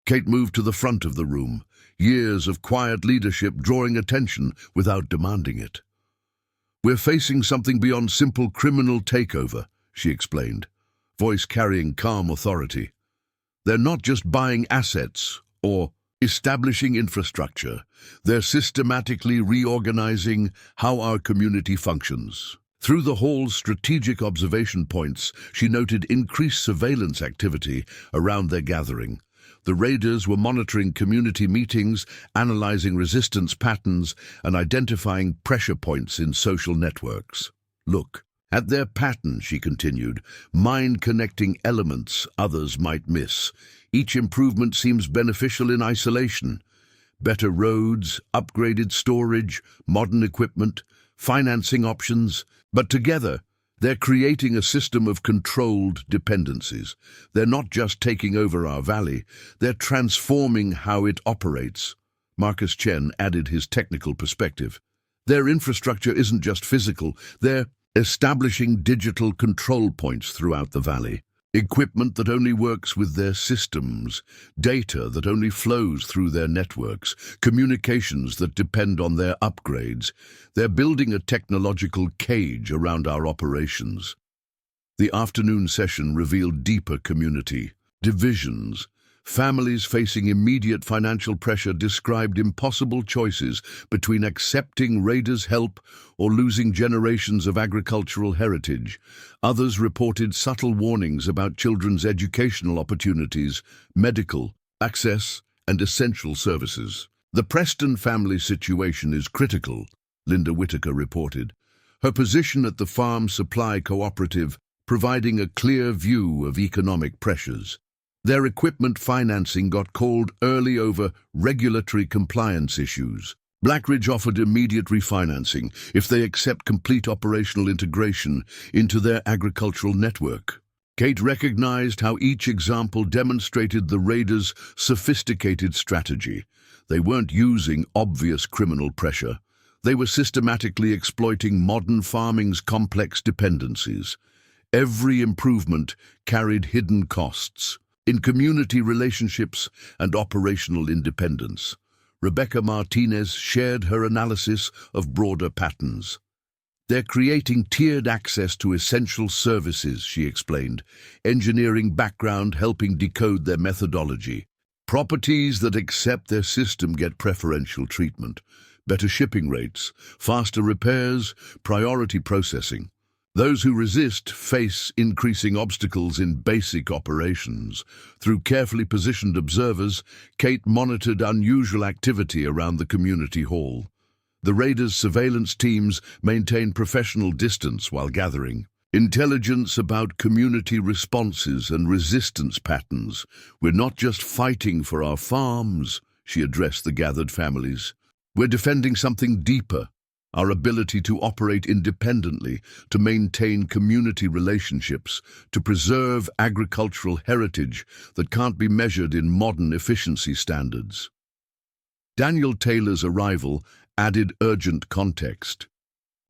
Kate moved to the front of the room, years of quiet leadership drawing attention without demanding it. "We're facing something beyond simple criminal takeover," she explained, voice carrying calm authority. "They're not just buying assets or establishing infrastructure. They're systematically reorganizing how our community functions." Through the hall's strategic observation points, she noted increased surveillance activity around their gathering. The raiders were monitoring community meetings, analyzing resistance patterns, and identifying pressure points in social networks. "Look at their pattern," she continued, "mind-connecting elements others might miss. Each improvement seems beneficial in isolation. Better roads, upgraded storage, modern equipment, financing options, but together, they're creating a system of controlled dependencies. They're not just taking over our valley, they're transforming how it operates." Marcus Chen added his technical perspective. "Their infrastructure isn't just physical, they're establishing digital control points throughout the valley. Equipment that only works with their systems, data that only flows through their networks, communications that depend on their upgrades. They're building a technological cage around our operations." The afternoon session revealed deeper community divisions. Families facing immediate financial pressure described impossible choices between accepting raiders' help or losing generations of agricultural heritage. Others reported subtle warnings about children's educational opportunities, medical access, and essential services. "The Preston family situation is critical," Linda Whitaker reported, her position at the Farm Supply Cooperative providing a clear view of economic pressures. Their equipment financing got called early over regulatory compliance issues. Blackridge offered immediate refinancing if they accept complete operational integration into their agricultural network. Kate recognized how each example demonstrated the raiders' sophisticated strategy. They weren't using obvious criminal pressure. They were systematically exploiting modern farming's complex dependencies. Every improvement carried hidden costs in community relationships and operational independence. Rebecca Martinez shared her analysis of broader patterns. "They're creating tiered access to essential services," she explained, engineering background helping decode their methodology. "Properties that accept their system get preferential treatment, better shipping rates, faster repairs, priority processing. Those who resist face increasing obstacles in basic operations." Through carefully positioned observers, Kate monitored unusual activity around the community hall. The raiders' surveillance teams maintained professional distance while gathering. "Intelligence about community responses and resistance patterns. We're not just fighting for our farms," she addressed the gathered families. "We're defending something deeper. Our ability to operate independently, to maintain community relationships, to preserve agricultural heritage that can't be measured in modern efficiency standards." Daniel Taylor's arrival added urgent context.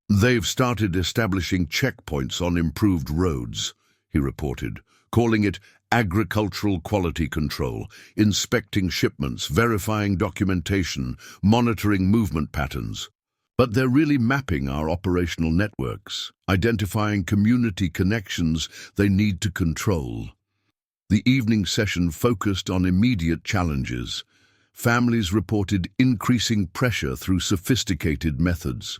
"They've started establishing checkpoints on improved roads," he reported, calling it agricultural quality control, inspecting shipments, verifying documentation, monitoring movement patterns. "But they're really mapping our operational networks, identifying community connections they need to control." The evening session focused on immediate challenges. Families reported increasing pressure through sophisticated methods.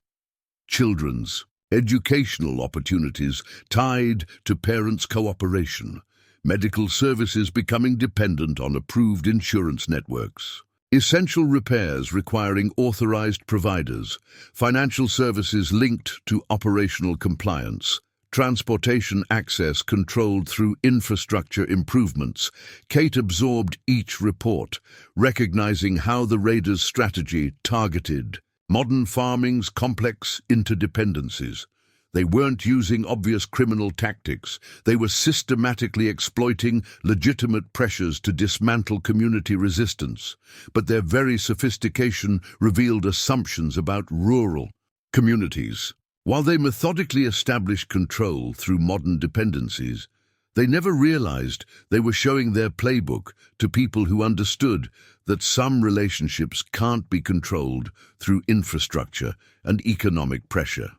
Children's educational opportunities tied to parents' cooperation. Medical services becoming dependent on approved insurance networks. Essential repairs requiring authorized providers. Financial services linked to operational compliance. Transportation access controlled through infrastructure improvements. Kate absorbed each report, recognizing how the raiders' strategy targeted modern farming's complex interdependencies. They weren't using obvious criminal tactics. They were systematically exploiting legitimate pressures to dismantle community resistance. But their very sophistication revealed assumptions about rural communities. While they methodically established control through modern dependencies, they never realized they were showing their playbook to people who understood that some relationships can't be controlled through infrastructure and economic pressure.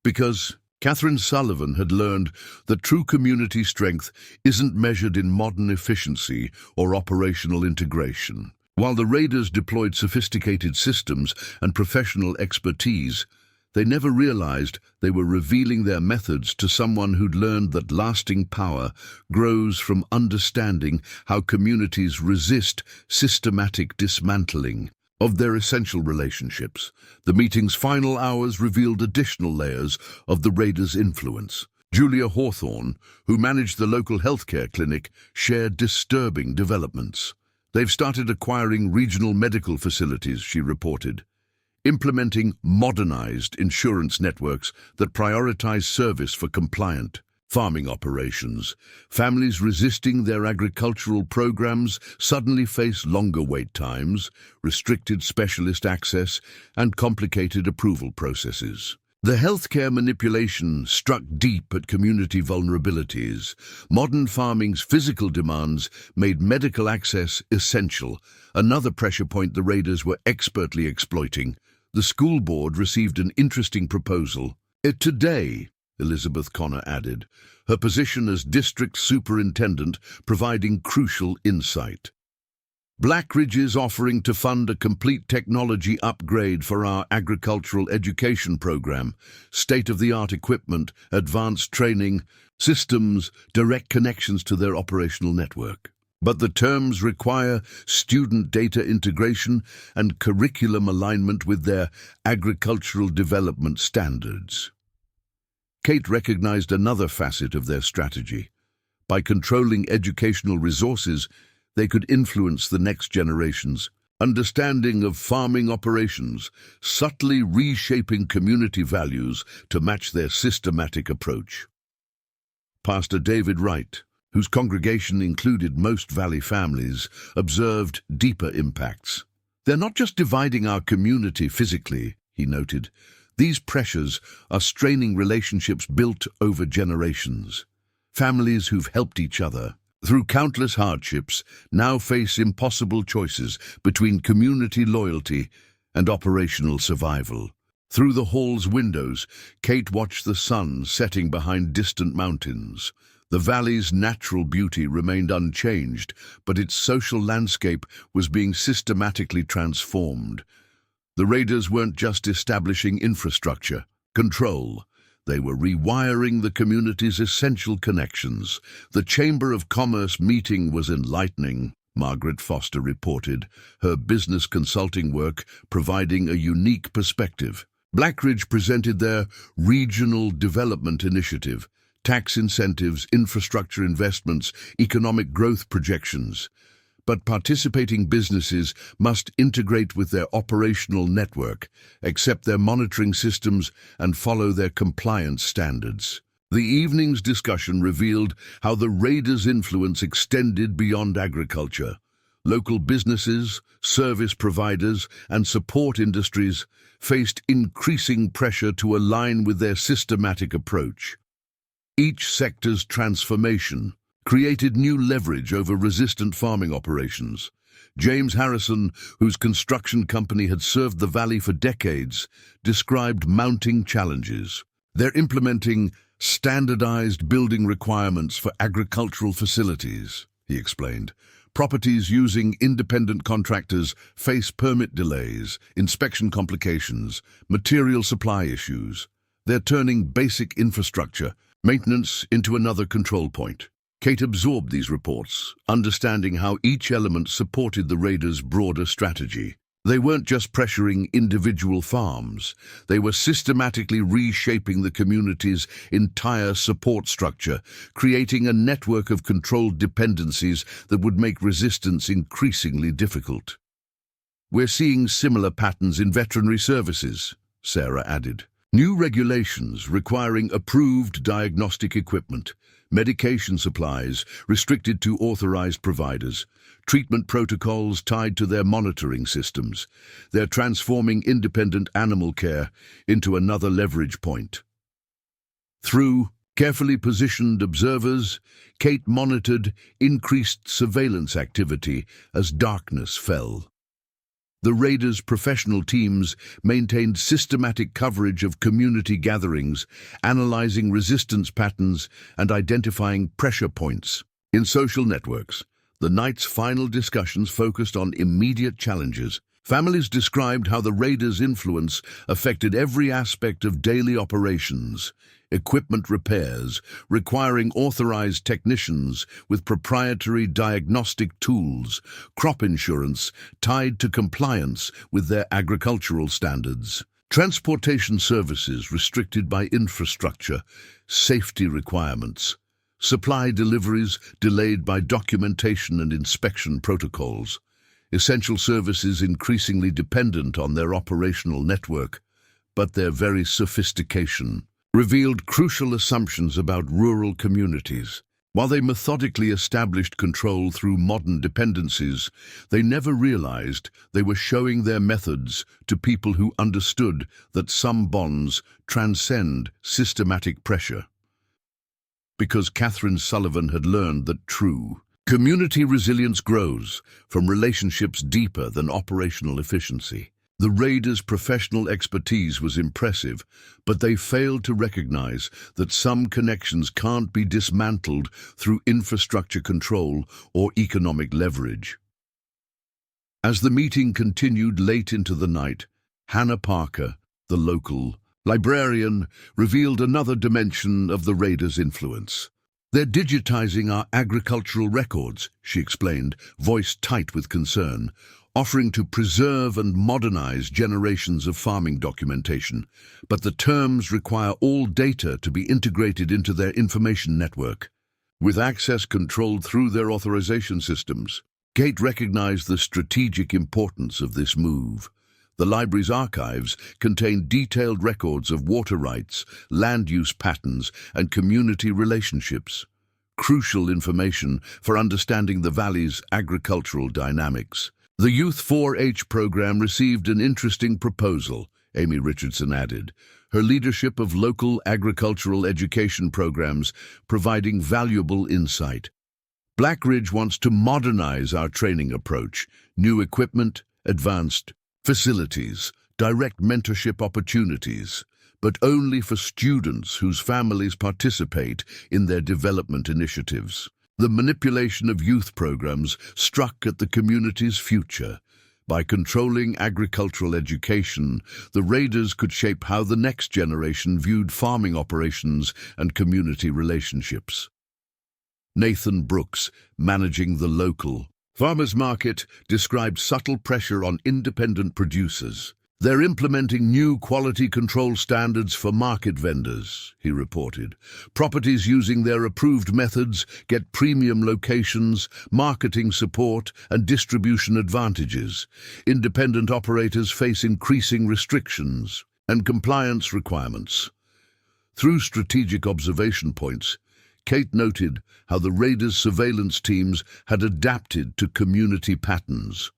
Because Catherine Sullivan had learned that true community strength isn't measured in modern efficiency or operational integration. While the raiders deployed sophisticated systems and professional expertise, they never realized they were revealing their methods to someone who'd learned that lasting power grows from understanding how communities resist systematic dismantling of their essential relationships. The meeting's final hours revealed additional layers of the raiders' influence. Julia Hawthorne, who managed the local healthcare clinic, shared disturbing developments. They've started acquiring regional medical facilities, she reported, implementing modernized insurance networks that prioritize service for compliant farming operations. Families resisting their agricultural programs suddenly face longer wait times, restricted specialist access, and complicated approval processes. The healthcare manipulation struck deep at community vulnerabilities. Modern farming's physical demands made medical access essential, another pressure point the raiders were expertly exploiting. The school board received an interesting proposal. Today, Elizabeth Connor added, her position as district superintendent providing crucial insight. Blackridge is offering to fund a complete technology upgrade for our agricultural education program, state-of-the-art equipment, advanced training, systems, direct connections to their operational network. But the terms require student data integration and curriculum alignment with their agricultural development standards. Kate recognized another facet of their strategy. By controlling educational resources, they could influence the next generation's understanding of farming operations, subtly reshaping community values to match their systematic approach. Pastor David Wright, whose congregation included most Valley families, observed deeper impacts. They're not just dividing our community physically, he noted. These pressures are straining relationships built over generations. Families who've helped each other through countless hardships now face impossible choices between community loyalty and operational survival. Through the hall's windows, Kate watched the sun setting behind distant mountains. The valley's natural beauty remained unchanged, but its social landscape was being systematically transformed. The raiders weren't just establishing infrastructure, control. They were rewiring the community's essential connections. The Chamber of Commerce meeting was enlightening, Margaret Foster reported, her business consulting work providing a unique perspective. Blackridge presented their Regional Development Initiative, tax incentives, infrastructure investments, economic growth projections. But participating businesses must integrate with their operational network, accept their monitoring systems, and follow their compliance standards. The evening's discussion revealed how the raiders' influence extended beyond agriculture. Local businesses, service providers, and support industries faced increasing pressure to align with their systematic approach. Each sector's transformation created new leverage over resistant farming operations. James Harrison, whose construction company had served the valley for decades, described mounting challenges. They're implementing Standardized building requirements for agricultural facilities, he explained. Properties using independent contractors face permit delays, inspection complications, material supply issues. They're turning basic infrastructure, maintenance into another control point. Kate absorbed these reports, understanding how each element supported the raiders' broader strategy. They weren't just pressuring individual farms. They were systematically reshaping the community's entire support structure, creating a network of controlled dependencies that would make resistance increasingly difficult. We're seeing similar patterns in veterinary services, Sarah added. New regulations requiring approved diagnostic equipment, medication supplies restricted to authorized providers, treatment protocols tied to their monitoring systems. They're transforming independent animal care into another leverage point. Through carefully positioned observers, Kate monitored increased surveillance activity as darkness fell. The raiders' professional teams maintained systematic coverage of community gatherings, analyzing resistance patterns and identifying pressure points. In social networks, the night's final discussions focused on immediate challenges. Families described how the raiders' influence affected every aspect of daily operations. Equipment repairs, requiring authorized technicians with proprietary diagnostic tools, crop insurance tied to compliance with their agricultural standards, transportation services restricted by infrastructure, safety requirements, supply deliveries delayed by documentation and inspection protocols, essential services increasingly dependent on their operational network, but their very sophistication revealed crucial assumptions about rural communities. While they methodically established control through modern dependencies, they never realized they were showing their methods to people who understood that some bonds transcend systematic pressure. Because Catherine Sullivan had learned that true community resilience grows from relationships deeper than operational efficiency. The raiders' professional expertise was impressive, but they failed to recognize that some connections can't be dismantled through infrastructure control or economic leverage. As the meeting continued late into the night, Hannah Parker, the local librarian, revealed another dimension of the raiders' influence. "They're digitizing our agricultural records," she explained, voice tight with concern, offering to preserve and modernize generations of farming documentation, but the terms require all data to be integrated into their information network. With access controlled through their authorization systems, Kate recognized the strategic importance of this move. The library's archives contain detailed records of water rights, land use patterns, and community relationships, crucial information for understanding the valley's agricultural dynamics. The Youth 4-H program received an interesting proposal, Amy Richardson added, her leadership of local agricultural education programs providing valuable insight. Blackridge wants to modernize our training approach, new equipment, advanced facilities, direct mentorship opportunities, but only for students whose families participate in their development initiatives. The manipulation of youth programs struck at the community's future. By controlling agricultural education, the raiders could shape how the next generation viewed farming operations and community relationships. Nathan Brooks, managing the local farmers market, described subtle pressure on independent producers. "They're implementing new quality control standards for market vendors," he reported. "Properties using their approved methods get premium locations, marketing support, and distribution advantages. Independent operators face increasing restrictions and compliance requirements." Through strategic observation points, Kate noted how the raiders' surveillance teams had adapted to community patterns.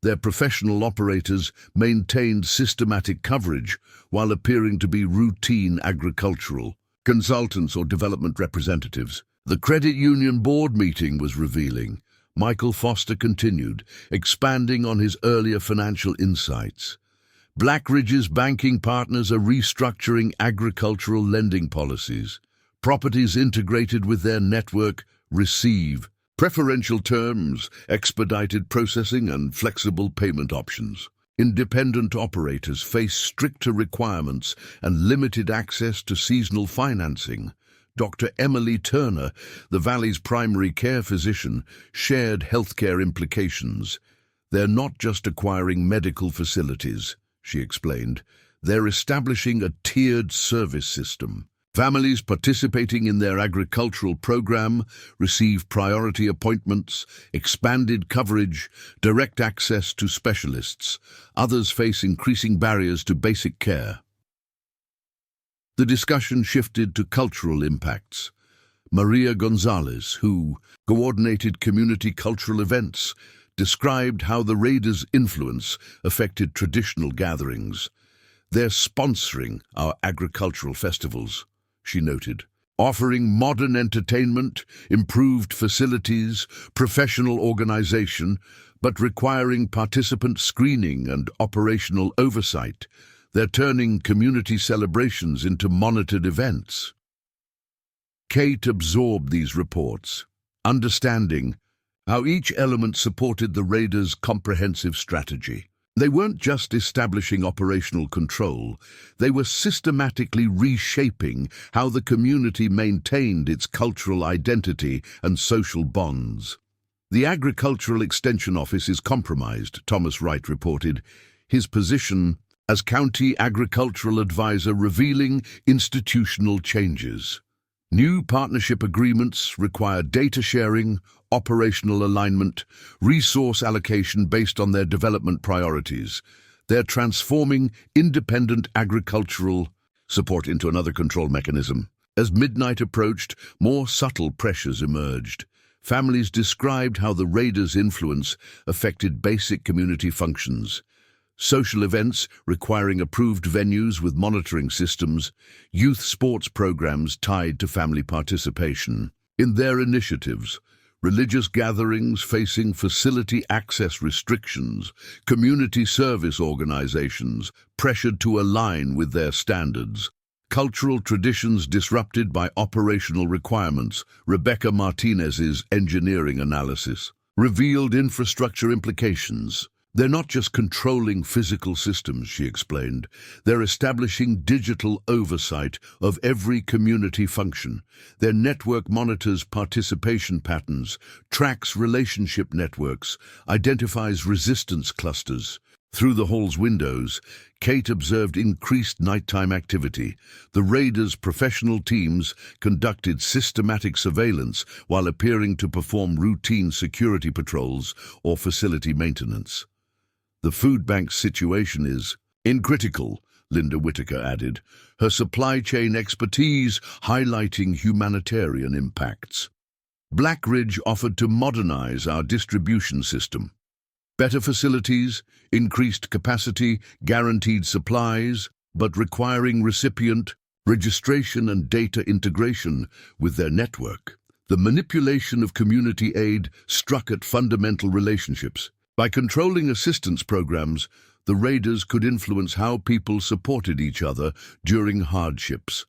Their professional operators maintained systematic coverage while appearing to be routine agricultural consultants or development representatives. The credit union board meeting was revealing. Michael Foster continued, expanding on his earlier financial insights. Blackridge's banking partners are restructuring agricultural lending policies, Properties integrated with their network receive preferential terms, expedited processing, and flexible payment options. Independent operators face stricter requirements and limited access to seasonal financing. Dr. Emily Turner, the Valley's primary care physician, shared healthcare implications. They're not just acquiring medical facilities, she explained. They're establishing a tiered service system. Families participating in their agricultural program receive priority appointments, expanded coverage, direct access to specialists. Others face increasing barriers to basic care. The discussion shifted to cultural impacts. Maria Gonzalez, who coordinated community cultural events, described how the raiders' influence affected traditional gatherings. They're sponsoring our agricultural festivals, she noted, offering modern entertainment, improved facilities, professional organization, but requiring participant screening and operational oversight. They're turning community celebrations into monitored events. Kate absorbed these reports, understanding how each element supported the raiders' comprehensive strategy. They weren't just establishing operational control, they were systematically reshaping how the community maintained its cultural identity and social bonds. The Agricultural Extension Office is compromised, Thomas Wright reported, his position as County Agricultural Advisor revealing institutional changes. New partnership agreements require data sharing, operational alignment, resource allocation based on their development priorities. They're transforming independent agricultural support into another control mechanism. As midnight approached, more subtle pressures emerged. Families described how the raiders' influence affected basic community functions. Social events requiring approved venues with monitoring systems, youth sports programs tied to family participation. In their initiatives, religious gatherings facing facility access restrictions, community service organizations pressured to align with their standards, cultural traditions disrupted by operational requirements. Rebecca Martinez's engineering analysis revealed infrastructure implications. They're not just controlling physical systems, she explained. They're establishing digital oversight of every community function. Their network monitors participation patterns, tracks relationship networks, identifies resistance clusters. Through the hall's windows, Kate observed increased nighttime activity. The raiders' professional teams conducted systematic surveillance while appearing to perform routine security patrols or facility maintenance. The food bank's situation is critical, Linda Whitaker added, her supply chain expertise highlighting humanitarian impacts. Blackridge offered to modernize our distribution system. Better facilities, increased capacity, guaranteed supplies, but requiring recipient registration and data integration with their network. The manipulation of community aid struck at fundamental relationships. By controlling assistance programs, the raiders could influence how people supported each other during hardships.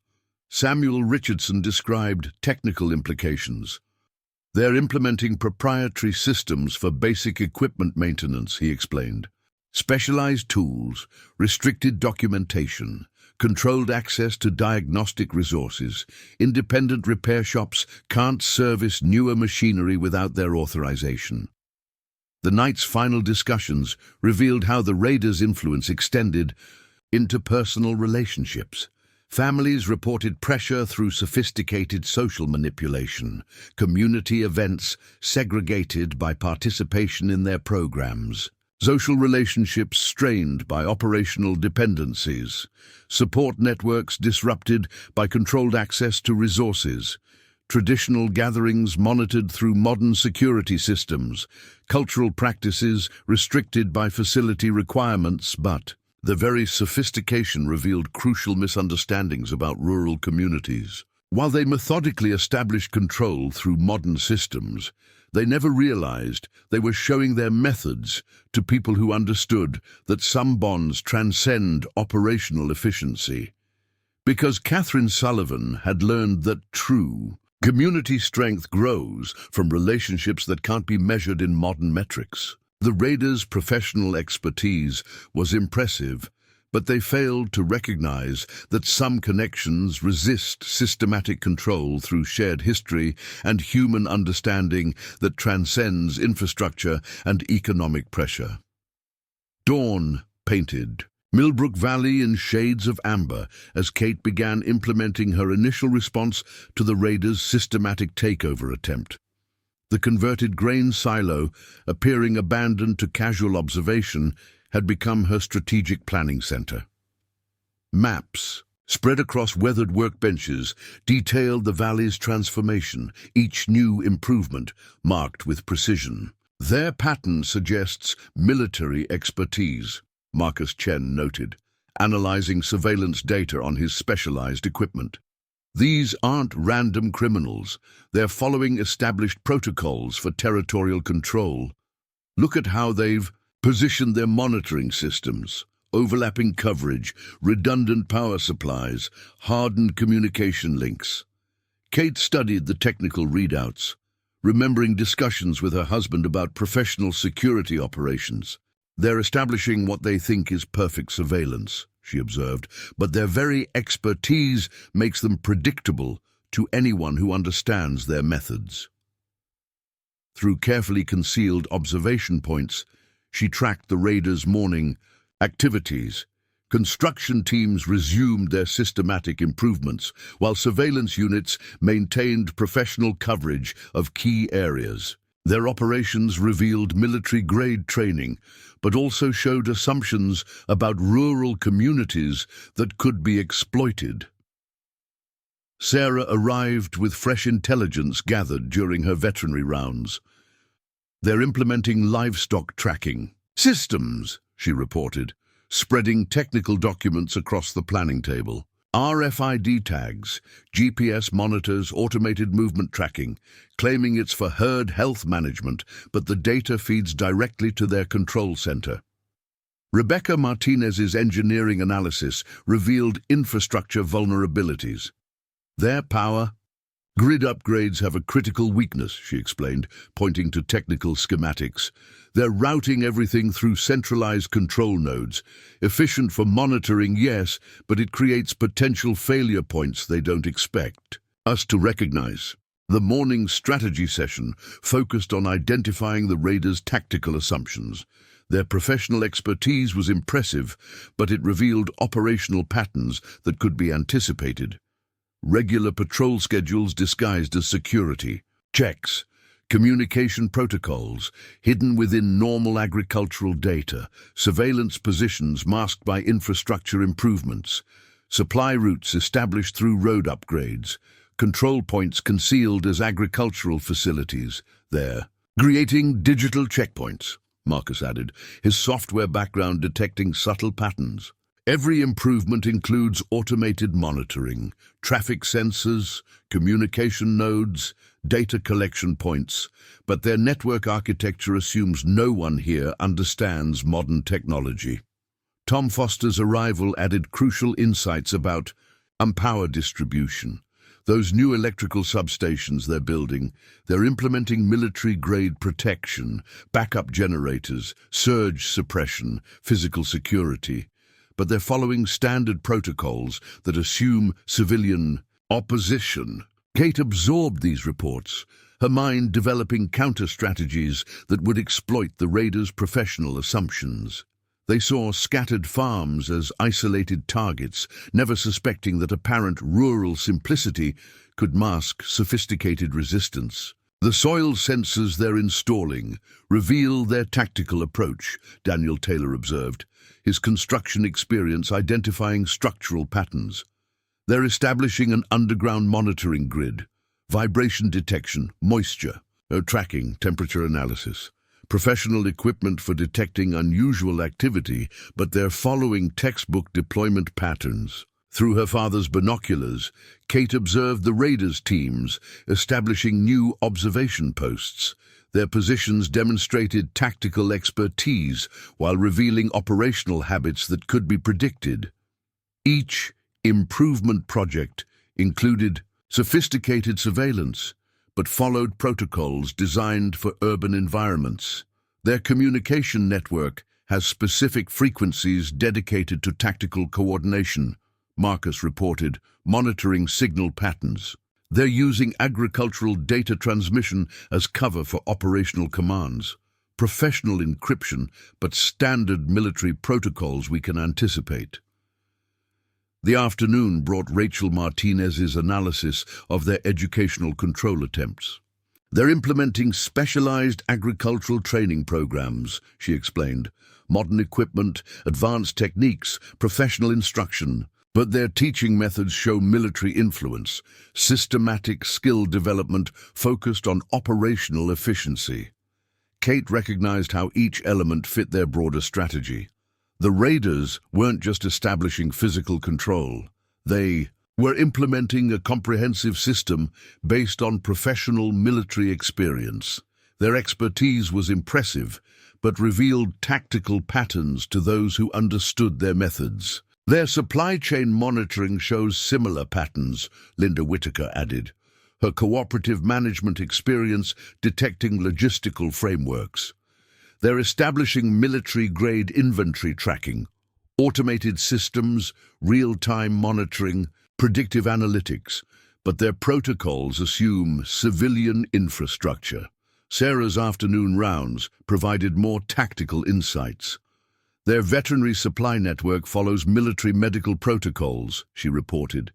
Samuel Richardson described technical implications. They're implementing proprietary systems for basic equipment maintenance, he explained. Specialized tools, restricted documentation, controlled access to diagnostic resources. Independent repair shops can't service newer machinery without their authorization. The night's final discussions revealed how the raiders' influence extended into personal relationships. Families reported pressure through sophisticated social manipulation, community events segregated by participation in their programs, social relationships strained by operational dependencies, support networks disrupted by controlled access to resources, traditional gatherings monitored through modern security systems, cultural practices restricted by facility requirements, but the very sophistication revealed crucial misunderstandings about rural communities. While they methodically established control through modern systems, they never realized they were showing their methods to people who understood that some bonds transcend operational efficiency. Because Catherine Sullivan had learned that true community strength grows from relationships that can't be measured in modern metrics. The raiders' professional expertise was impressive, but they failed to recognize that some connections resist systematic control through shared history and human understanding that transcends infrastructure and economic pressure. Dawn painted Millbrook Valley in shades of amber as Kate began implementing her initial response to the raiders' systematic takeover attempt. The converted grain silo, appearing abandoned to casual observation, had become her strategic planning center. Maps, spread across weathered workbenches, detailed the valley's transformation, each new improvement marked with precision. Their pattern suggests military expertise, Marcus Chen noted, analyzing surveillance data on his specialized equipment. These aren't random criminals. They're following established protocols for territorial control. Look at how they've positioned their monitoring systems, overlapping coverage, redundant power supplies, hardened communication links. Kate studied the technical readouts, remembering discussions with her husband about professional security operations. They're establishing what they think is perfect surveillance, she observed, but their very expertise makes them predictable to anyone who understands their methods. Through carefully concealed observation points, she tracked the raiders' morning activities. Construction teams resumed their systematic improvements, while surveillance units maintained professional coverage of key areas. Their operations revealed military-grade training, but also showed assumptions about rural communities that could be exploited. Sarah arrived with fresh intelligence gathered during her veterinary rounds. They're implementing livestock tracking systems, she reported, spreading technical documents across the planning table. RFID tags, GPS monitors, automated movement tracking, claiming it's for herd health management, but the data feeds directly to their control center. Rebecca Martinez's engineering analysis revealed infrastructure vulnerabilities. Their power grid upgrades have a critical weakness, she explained, pointing to technical schematics. They're routing everything through centralized control nodes. Efficient for monitoring, yes, but it creates potential failure points they don't expect us to recognize. The morning strategy session focused on identifying the raiders' tactical assumptions. Their professional expertise was impressive, but it revealed operational patterns that could be anticipated. Regular patrol schedules disguised as security checks, communication protocols hidden within normal agricultural data, surveillance positions masked by infrastructure improvements, supply routes established through road upgrades, control points concealed as agricultural facilities. There, creating digital checkpoints, Marcus added, his software background detecting subtle patterns. Every improvement includes automated monitoring, traffic sensors, communication nodes, data collection points, but their network architecture assumes no one here understands modern technology. Tom Foster's arrival added crucial insights about power distribution. Those new electrical substations they're building, they're implementing military-grade protection, backup generators, surge suppression, physical security. But they're following standard protocols that assume civilian opposition. Kate absorbed these reports, her mind developing counter-strategies that would exploit the raiders' professional assumptions. They saw scattered farms as isolated targets, never suspecting that apparent rural simplicity could mask sophisticated resistance. The soil sensors they're installing reveal their tactical approach, Daniel Taylor observed, his construction experience identifying structural patterns. They're establishing an underground monitoring grid, vibration detection, moisture, tracking, temperature analysis, professional equipment for detecting unusual activity, but they're following textbook deployment patterns. Through her father's binoculars, Kate observed the raiders' teams establishing new observation posts. Their positions demonstrated tactical expertise while revealing operational habits that could be predicted. Each improvement project included sophisticated surveillance, but followed protocols designed for urban environments. Their communication network has specific frequencies dedicated to tactical coordination, Marcus reported, monitoring signal patterns. They're using agricultural data transmission as cover for operational commands. Professional encryption, but standard military protocols we can anticipate. The afternoon brought Rachel Martinez's analysis of their educational control attempts. They're implementing specialized agricultural training programs, she explained. Modern equipment, advanced techniques, professional instruction. But their teaching methods show military influence, systematic skill development focused on operational efficiency. Kate recognized how each element fit their broader strategy. The raiders weren't just establishing physical control. They were implementing a comprehensive system based on professional military experience. Their expertise was impressive, but revealed tactical patterns to those who understood their methods. Their supply chain monitoring shows similar patterns, Linda Whitaker added, her cooperative management experience detecting logistical frameworks. They're establishing military-grade inventory tracking, automated systems, real-time monitoring, predictive analytics, but their protocols assume civilian infrastructure. Sarah's afternoon rounds provided more tactical insights. Their veterinary supply network follows military medical protocols, she reported.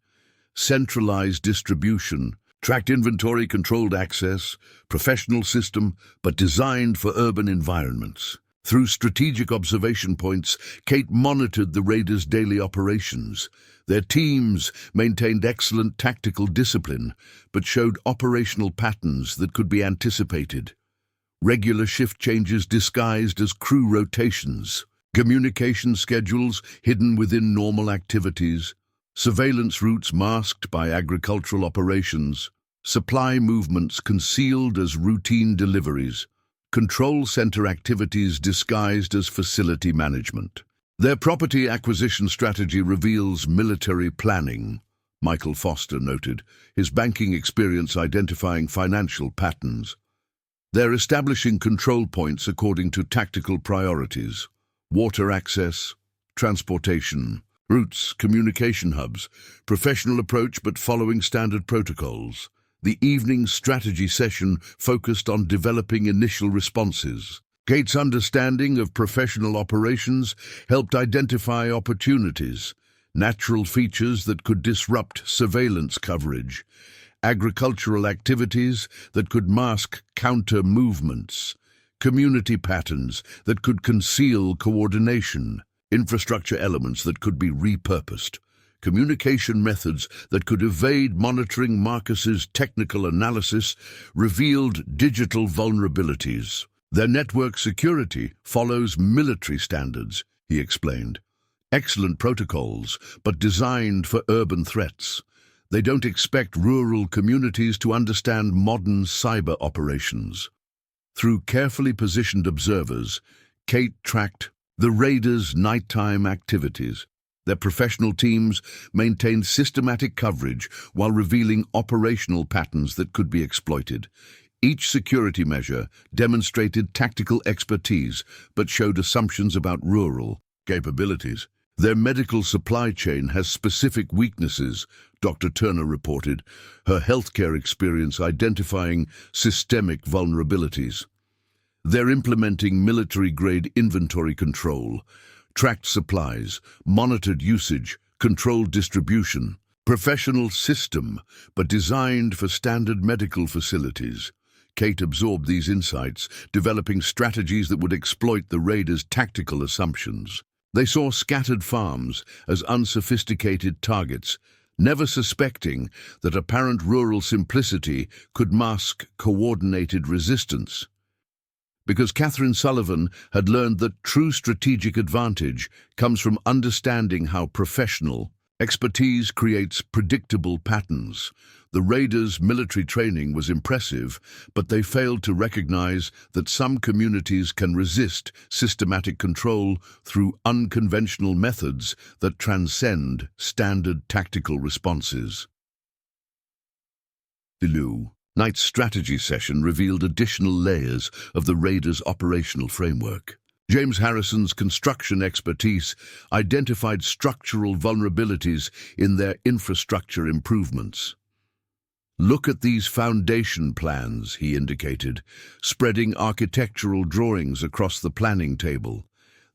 Centralized distribution, tracked inventory, controlled access, professional system, but designed for urban environments. Through strategic observation points, Kate monitored the raiders' daily operations. Their teams maintained excellent tactical discipline, but showed operational patterns that could be anticipated. Regular shift changes disguised as crew rotations. Communication schedules hidden within normal activities, surveillance routes masked by agricultural operations, supply movements concealed as routine deliveries, control center activities disguised as facility management. Their property acquisition strategy reveals military planning, Michael Foster noted, his banking experience identifying financial patterns. They're establishing control points according to tactical priorities. Water access, transportation, routes, communication hubs, professional approach but following standard protocols. The evening strategy session focused on developing initial responses. Kate's understanding of professional operations helped identify opportunities, natural features that could disrupt surveillance coverage, agricultural activities that could mask counter movements, community patterns that could conceal coordination, infrastructure elements that could be repurposed, communication methods that could evade monitoring. Marcus's technical analysis revealed digital vulnerabilities. Their network security follows military standards, he explained. Excellent protocols, but designed for urban threats. They don't expect rural communities to understand modern cyber operations. Through carefully positioned observers, Kate tracked the raiders' nighttime activities. Their professional teams maintained systematic coverage while revealing operational patterns that could be exploited. Each security measure demonstrated tactical expertise but showed assumptions about rural capabilities. Their medical supply chain has specific weaknesses, Dr. Turner reported, her healthcare experience identifying systemic vulnerabilities. They're implementing military-grade inventory control, tracked supplies, monitored usage, controlled distribution, professional system, but designed for standard medical facilities. Kate absorbed these insights, developing strategies that would exploit the raiders' tactical assumptions. They saw scattered farms as unsophisticated targets, never suspecting that apparent rural simplicity could mask coordinated resistance. Because Catherine Sullivan had learned that true strategic advantage comes from understanding how professional Expertise creates predictable patterns. The raiders' military training was impressive, but they failed to recognize that some communities can resist systematic control through unconventional methods that transcend standard tactical responses. The night's strategy session revealed additional layers of the raiders' operational framework. James Harrison's construction expertise identified structural vulnerabilities in their infrastructure improvements. "Look at these foundation plans," he indicated, spreading architectural drawings across the planning table.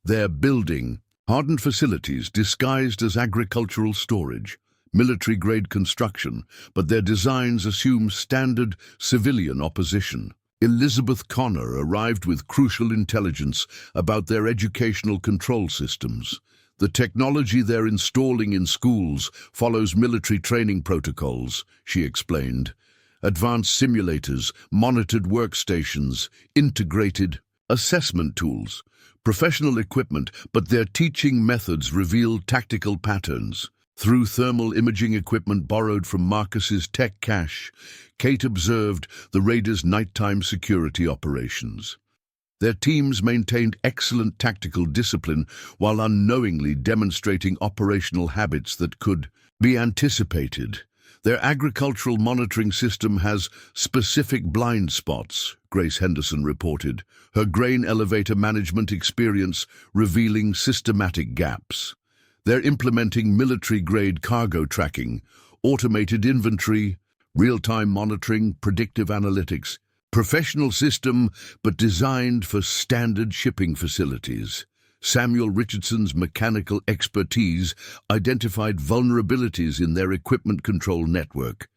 They're building hardened facilities disguised as agricultural storage, military-grade construction, but their designs assume standard civilian opposition. Elizabeth Connor arrived with crucial intelligence about their educational control systems. "The technology they're installing in schools follows military training protocols," she explained. "Advanced simulators, monitored workstations, integrated assessment tools, professional equipment, but their teaching methods reveal tactical patterns." Through thermal imaging equipment borrowed from Marcus's tech cache, Kate observed the raiders' nighttime security operations. Their teams maintained excellent tactical discipline while unknowingly demonstrating operational habits that could be anticipated. "Their agricultural monitoring system has specific blind spots," Grace Henderson reported, her grain elevator management experience revealing systematic gaps. "They're implementing military-grade cargo tracking, automated inventory, real-time monitoring, predictive analytics. Professional system, but designed for standard shipping facilities." Samuel Richardson's mechanical expertise identified vulnerabilities in their equipment control network.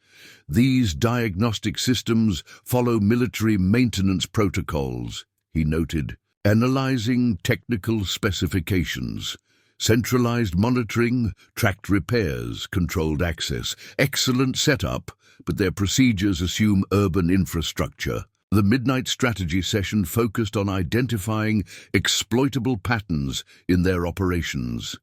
"These diagnostic systems follow military maintenance protocols," he noted, analyzing technical specifications. "Centralized monitoring, tracked repairs, controlled access. Excellent setup, but their procedures assume urban infrastructure." The midnight strategy session focused on identifying exploitable patterns in their operations.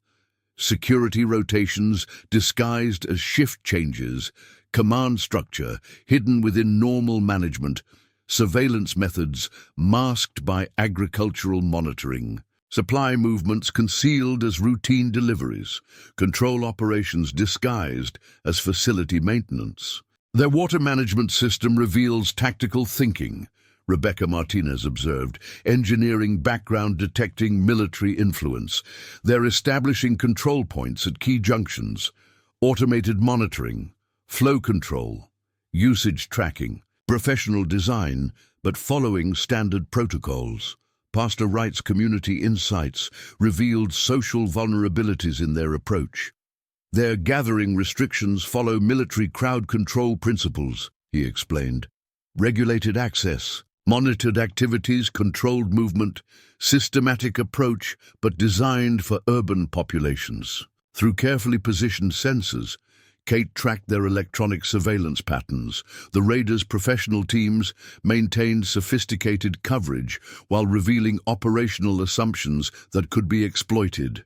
Security rotations disguised as shift changes, command structure hidden within normal management, surveillance methods masked by agricultural monitoring. Supply movements concealed as routine deliveries, control operations disguised as facility maintenance. "Their water management system reveals tactical thinking," Rebecca Martinez observed, engineering background detecting military influence. "They're establishing control points at key junctions, automated monitoring, flow control, usage tracking, professional design, but following standard protocols." Pastor Wright's community insights revealed social vulnerabilities in their approach. "Their gathering restrictions follow military crowd control principles," he explained. "Regulated access, monitored activities, controlled movement, systematic approach, but designed for urban populations." Through carefully positioned sensors, Kate tracked their electronic surveillance patterns. The raiders' professional teams maintained sophisticated coverage while revealing operational assumptions that could be exploited.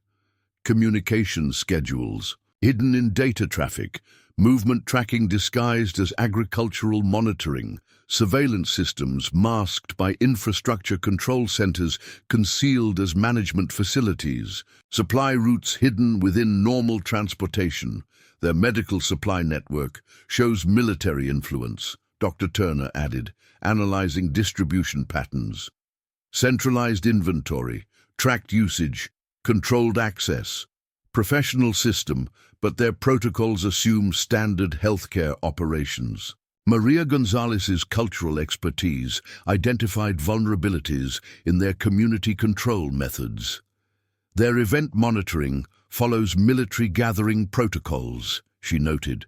Communication schedules, hidden in data traffic, movement tracking disguised as agricultural monitoring, surveillance systems masked by infrastructure control centers concealed as management facilities, supply routes hidden within normal transportation. Their medical supply network shows military influence, Dr. Turner added, analyzing distribution patterns. Centralized inventory, tracked usage, controlled access, professional system, but their protocols assume standard healthcare operations. Maria Gonzalez's cultural expertise identified vulnerabilities in their community control methods. "Their event monitoring follows military gathering protocols," she noted.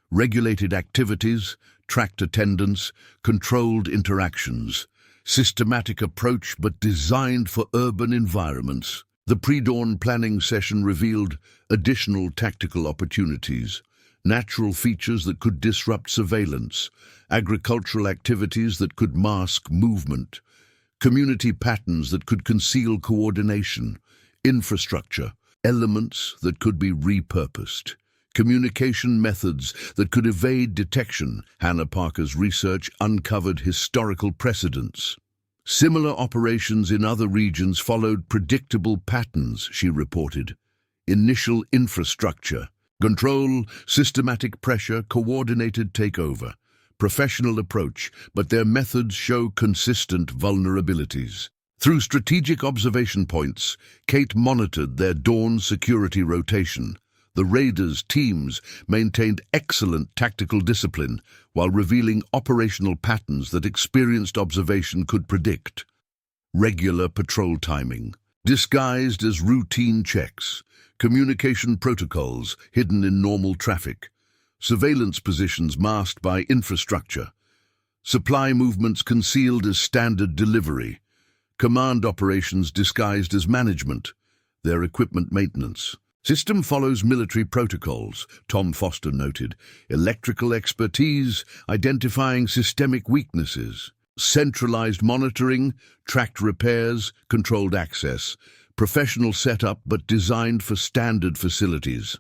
"Regulated activities, tracked attendance, controlled interactions. Systematic approach but designed for urban environments." The pre-dawn planning session revealed additional tactical opportunities. Natural features that could disrupt surveillance, agricultural activities that could mask movement, community patterns that could conceal coordination, infrastructure, elements that could be repurposed. communication methods that could evade detection. Hannah Parker's research uncovered historical precedents. Similar operations in other regions followed predictable patterns, she reported. Initial infrastructure, control, systematic pressure, coordinated takeover. Professional approach, but their methods show consistent vulnerabilities. Through strategic observation points, Kate monitored their dawn security rotation. The raiders' teams maintained excellent tactical discipline while revealing operational patterns that experienced observation could predict. Regular patrol timing, disguised as routine checks, communication protocols hidden in normal traffic, surveillance positions masked by infrastructure, supply movements concealed as standard delivery, command operations disguised as management, their equipment maintenance. System follows military protocols, Tom Foster noted. Electrical expertise, identifying systemic weaknesses. Centralized monitoring, tracked repairs, controlled access. Professional setup but designed for standard facilities.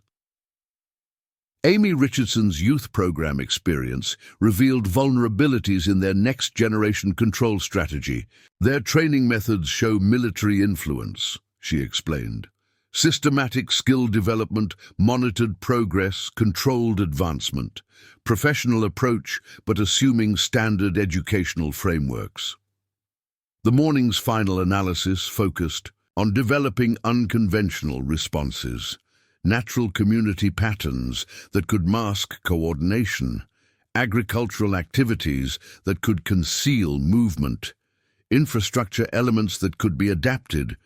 Amy Richardson's youth program experience revealed vulnerabilities in their next-generation control strategy. Their training methods show military influence, she explained. Systematic skill development, monitored progress, controlled advancement. Professional approach, but assuming standard educational frameworks. The morning's final analysis focused on developing unconventional responses, natural community patterns that could mask coordination, agricultural activities that could conceal movement, infrastructure elements that could be adapted,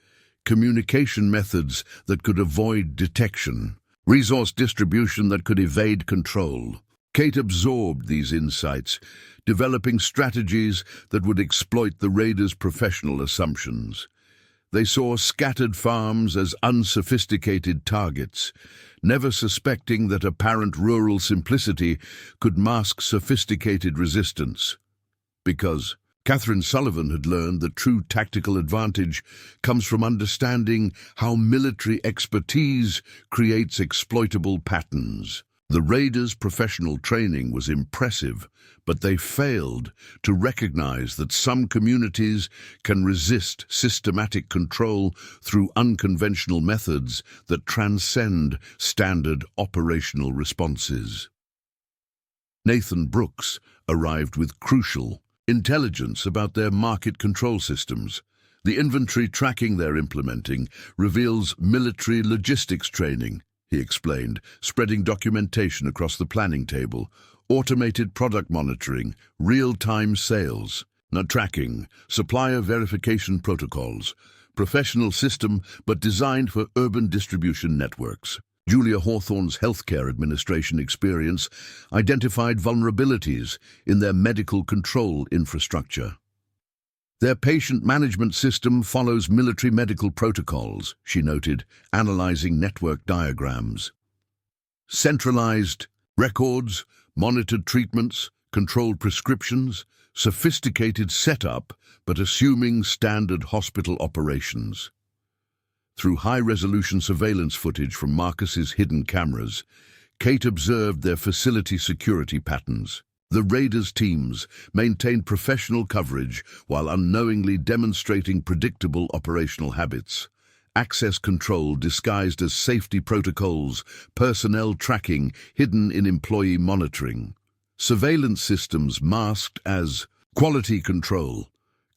communication methods that could avoid detection, resource distribution that could evade control. Kate absorbed these insights, developing strategies that would exploit the raiders' professional assumptions. They saw scattered farms as unsophisticated targets, never suspecting that apparent rural simplicity could mask sophisticated resistance. Because Catherine Sullivan had learned that true tactical advantage comes from understanding how military expertise creates exploitable patterns. The raiders' professional training was impressive, but they failed to recognize that some communities can resist systematic control through unconventional methods that transcend standard operational responses. Nathan Brooks arrived with crucial intelligence about their market control systems. The inventory tracking they're implementing reveals military logistics training, he explained, spreading documentation across the planning table, automated product monitoring, real-time sales, tracking, supplier verification protocols, professional system but designed for urban distribution networks. Julia Hawthorne's healthcare administration experience identified vulnerabilities in their medical control infrastructure. Their patient management system follows military medical protocols, she noted, analyzing network diagrams. Centralized records, monitored treatments, controlled prescriptions, sophisticated setup, but assuming standard hospital operations. Through high-resolution surveillance footage from Marcus's hidden cameras, Kate observed their facility security patterns. The raiders' teams maintained professional coverage while unknowingly demonstrating predictable operational habits. Access control disguised as safety protocols, personnel tracking hidden in employee monitoring. Surveillance systems masked as quality control.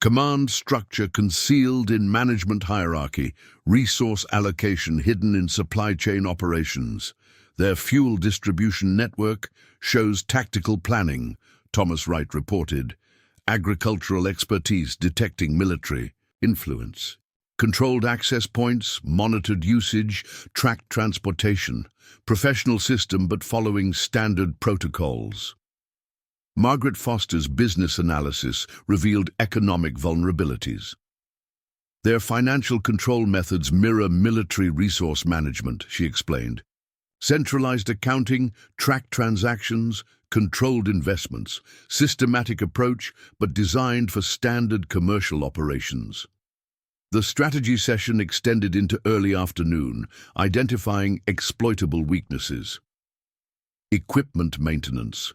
Command structure concealed in management hierarchy, resource allocation hidden in supply chain operations. Their fuel distribution network shows tactical planning, Thomas Wright reported. Agricultural expertise detecting military influence. Controlled access points, monitored usage, tracked transportation. Professional system but following standard protocols. Margaret Foster's business analysis revealed economic vulnerabilities. Their financial control methods mirror military resource management, she explained. Centralized accounting, tracked transactions, controlled investments, systematic approach but designed for standard commercial operations. The strategy session extended into early afternoon, identifying exploitable weaknesses. Equipment maintenance.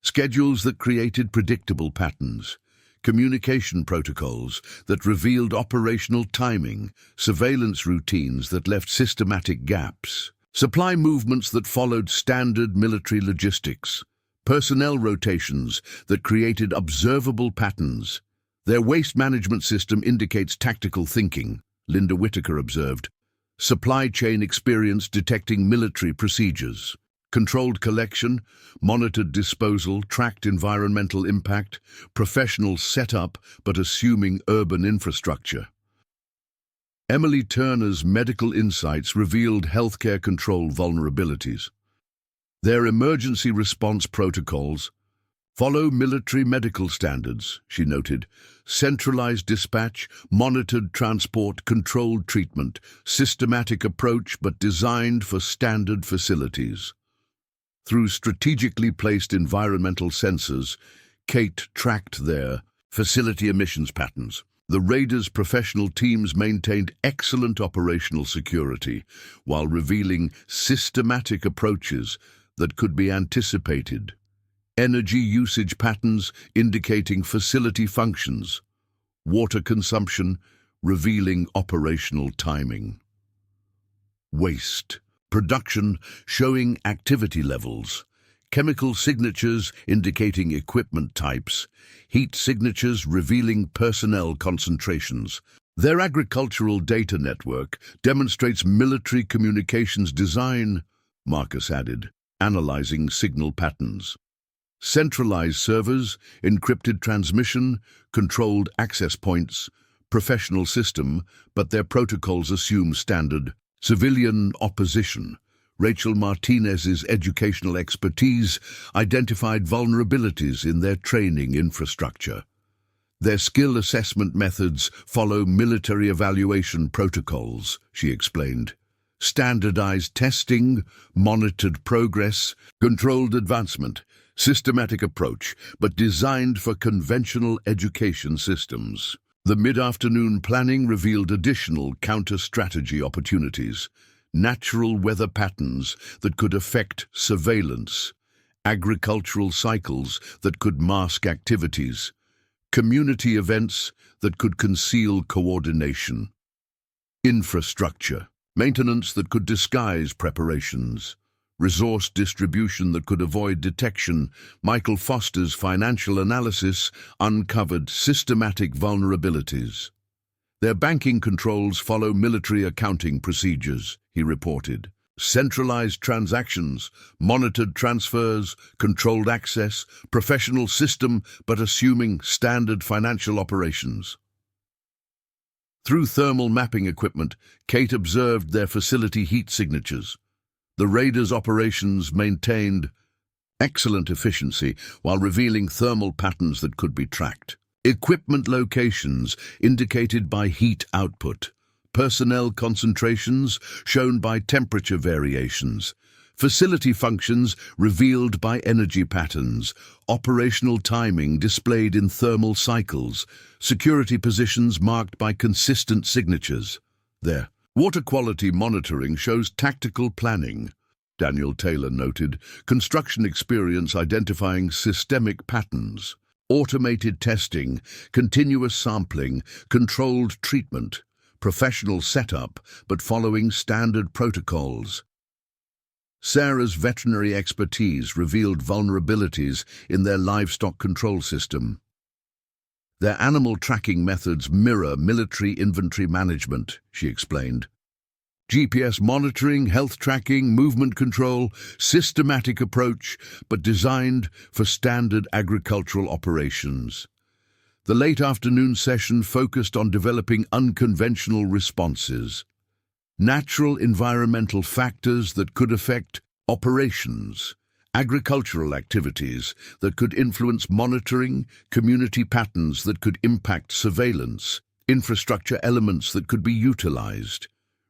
Schedules that created predictable patterns. Communication protocols that revealed operational timing. Surveillance routines that left systematic gaps. Supply movements that followed standard military logistics. Personnel rotations that created observable patterns. Their waste management system indicates tactical thinking, Linda Whitaker observed. Supply chain experience detecting military procedures. Controlled collection, monitored disposal, tracked environmental impact, professional setup but assuming urban infrastructure. Emily Turner's medical insights revealed healthcare control vulnerabilities. Their emergency response protocols follow military medical standards, she noted. Centralized dispatch, monitored transport, controlled treatment, systematic approach but designed for standard facilities. Through strategically placed environmental sensors, Kate tracked their facility emissions patterns. The Raiders' professional teams maintained excellent operational security while revealing systematic approaches that could be anticipated. Energy usage patterns indicating facility functions. Water consumption revealing operational timing. Waste. Production showing activity levels. Chemical signatures indicating equipment types. Heat signatures revealing personnel concentrations. Their agricultural data network demonstrates military communications design, Marcus added, analyzing signal patterns. Centralized servers, encrypted transmission, controlled access points, professional system, but their protocols assume standard. Civilian opposition. Rachel Martinez's educational expertise identified vulnerabilities in their training infrastructure. Their skill assessment methods follow military evaluation protocols, she explained. Standardized testing, monitored progress, controlled advancement, systematic approach, but designed for conventional education systems. The mid-afternoon planning revealed additional counter-strategy opportunities. Natural weather patterns that could affect surveillance, agricultural cycles that could mask activities, community events that could conceal coordination, infrastructure, maintenance that could disguise preparations, resource distribution that could avoid detection. Michael Foster's financial analysis uncovered systematic vulnerabilities. Their banking controls follow military accounting procedures, he reported. Centralized transactions, monitored transfers, controlled access, professional system but assuming standard financial operations. Through thermal mapping equipment, Kate observed their facility heat signatures. The Raiders' operations maintained excellent efficiency while revealing thermal patterns that could be tracked. Equipment locations indicated by heat output. Personnel concentrations shown by temperature variations. Facility functions revealed by energy patterns. Operational timing displayed in thermal cycles. Security positions marked by consistent signatures. There. Water quality monitoring shows tactical planning, Daniel Taylor noted. Construction experience identifying systemic patterns. Automated testing, continuous sampling, controlled treatment, professional setup, but following standard protocols. Sarah's veterinary expertise revealed vulnerabilities in their livestock control system. Their animal tracking methods mirror military inventory management, she explained. GPS monitoring, health tracking, movement control, systematic approach, but designed for standard agricultural operations. The late afternoon session focused on developing unconventional responses, natural environmental factors that could affect operations, agricultural activities that could influence monitoring, community patterns that could impact surveillance, infrastructure elements that could be utilized,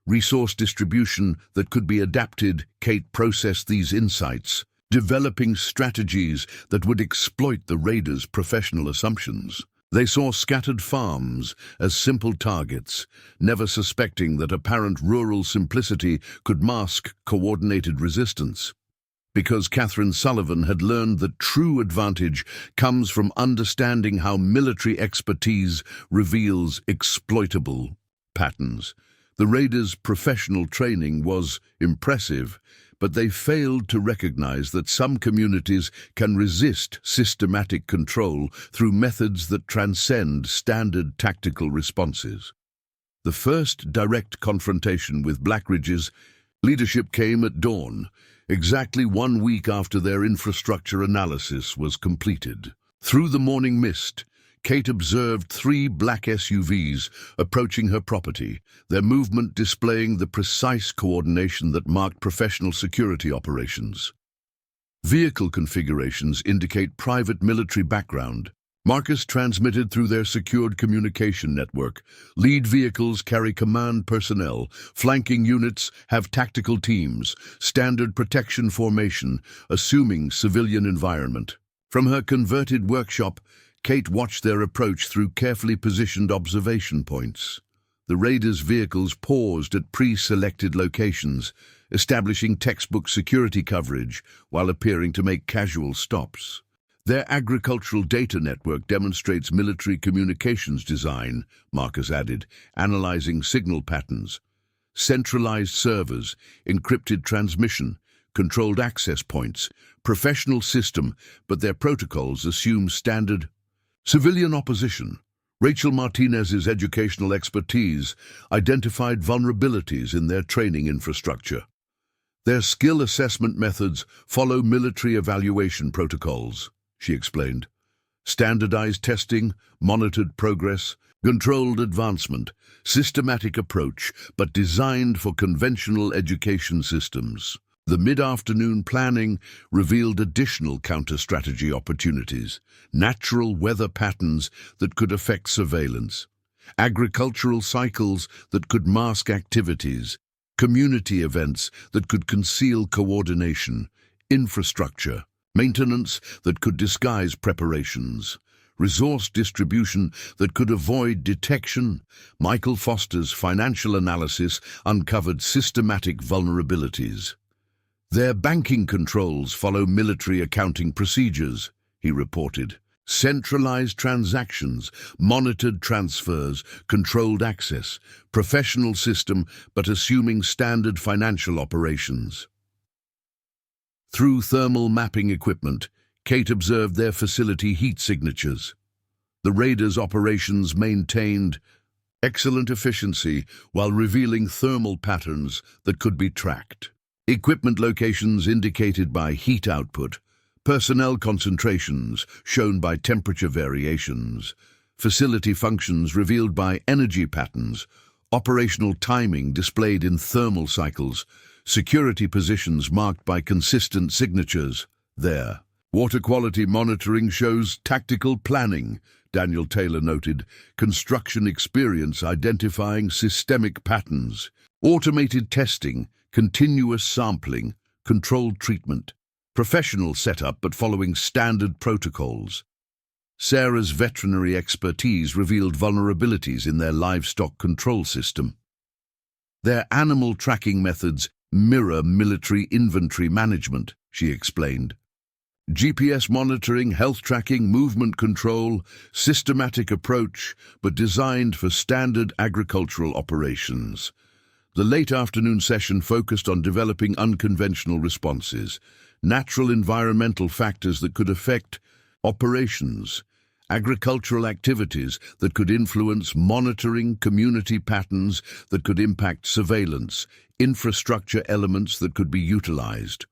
resource distribution that could be adapted. Kate processed these insights, developing strategies that would exploit the Raiders' professional assumptions. They saw scattered farms as simple targets, never suspecting that apparent rural simplicity could mask coordinated resistance. because Catherine Sullivan had learned that true advantage comes from understanding how military expertise reveals exploitable patterns. The raiders' professional training was impressive, but they failed to recognize that some communities can resist systematic control through methods that transcend standard tactical responses. The first direct confrontation with Blackridge's leadership came at dawn, exactly 1 week after their infrastructure analysis was completed. Through the morning mist, Kate observed 3 black SUVs approaching her property, their movement displaying the precise coordination that marked professional security operations. Vehicle configurations indicate private military background. Markers transmitted through their secured communication network. Lead vehicles carry command personnel. Flanking units have tactical teams. Standard protection formation, assuming civilian environment. From her converted workshop, Kate watched their approach through carefully positioned observation points. The raiders' vehicles paused at pre-selected locations, establishing textbook security coverage while appearing to make casual stops. Their agricultural data network demonstrates military communications design, Marcus added, analyzing signal patterns. Centralized servers, encrypted transmission, controlled access points, professional system, but their protocols assume standard civilian opposition. Rachel Martinez's educational expertise identified vulnerabilities in their training infrastructure. Their skill assessment methods follow military evaluation protocols, she explained. Standardized testing, monitored progress, controlled advancement, systematic approach, but designed for conventional education systems. The mid-afternoon planning revealed additional counter-strategy opportunities, natural weather patterns that could affect surveillance, agricultural cycles that could mask activities, community events that could conceal coordination, infrastructure, maintenance that could disguise preparations, resource distribution that could avoid detection. Michael Foster's financial analysis uncovered systematic vulnerabilities. Their banking controls follow military accounting procedures, he reported. Centralized transactions, monitored transfers, controlled access, professional system but assuming standard financial operations. Through thermal mapping equipment, Kate observed their facility heat signatures. The raiders' operations maintained excellent efficiency while revealing thermal patterns that could be tracked. Equipment locations indicated by heat output, personnel concentrations shown by temperature variations, facility functions revealed by energy patterns, operational timing displayed in thermal cycles, security positions marked by consistent signatures. There. Water quality monitoring shows tactical planning, Daniel Taylor noted, construction experience identifying systemic patterns, automated testing, continuous sampling, controlled treatment, professional setup but following standard protocols. Sarah's veterinary expertise revealed vulnerabilities in their livestock control system. Their animal tracking methods mirror military inventory management, she explained. GPS monitoring, health tracking, movement control, systematic approach, but designed for standard agricultural operations. The late afternoon session focused on developing unconventional responses, natural environmental factors that could affect operations, agricultural activities that could influence monitoring, community patterns that could impact surveillance, infrastructure elements that could be utilized,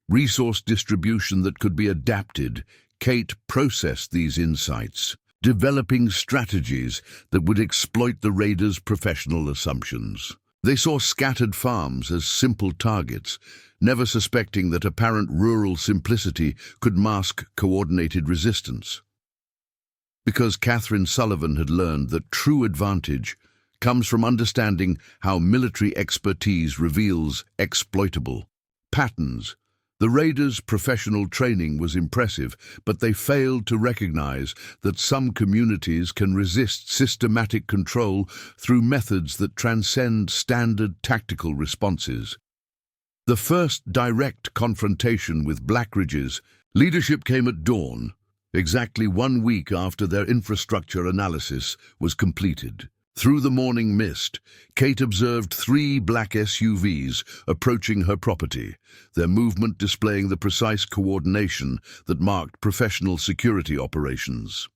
resource distribution that could be adapted. Kate processed these insights, developing strategies that would exploit the raiders' professional assumptions. They saw scattered farms as simple targets, never suspecting that apparent rural simplicity could mask coordinated resistance. Because Catherine Sullivan had learned that true advantage comes from understanding how military expertise reveals exploitable patterns. The raiders' professional training was impressive, but they failed to recognize that some communities can resist systematic control through methods that transcend standard tactical responses. The first direct confrontation with Blackridge's leadership came at dawn, exactly 1 week after their infrastructure analysis was completed. Through the morning mist, Kate observed 3 black SUVs approaching her property, their movement displaying the precise coordination that marked professional security operations.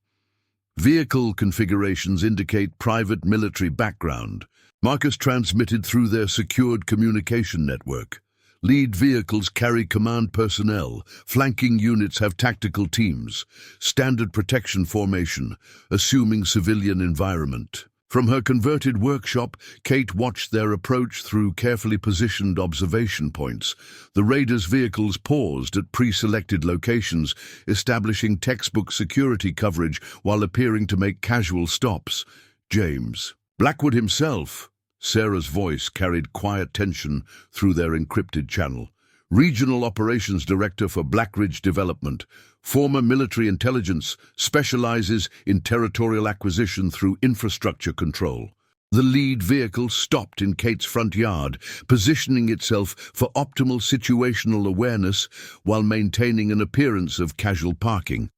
Vehicle configurations indicate private military background, markers transmitted through their secured communication network. Lead vehicles carry command personnel, flanking units have tactical teams, standard protection formation, assuming civilian environment. From her converted workshop, Kate watched their approach through carefully positioned observation points. The raiders' vehicles paused at pre-selected locations, establishing textbook security coverage while appearing to make casual stops. James Blackwood himself. Sarah's voice carried quiet tension through their encrypted channel. Regional Operations Director for Blackridge Development, former military intelligence, specializes in territorial acquisition through infrastructure control. The lead vehicle stopped in Kate's front yard, positioning itself for optimal situational awareness while maintaining an appearance of casual parking.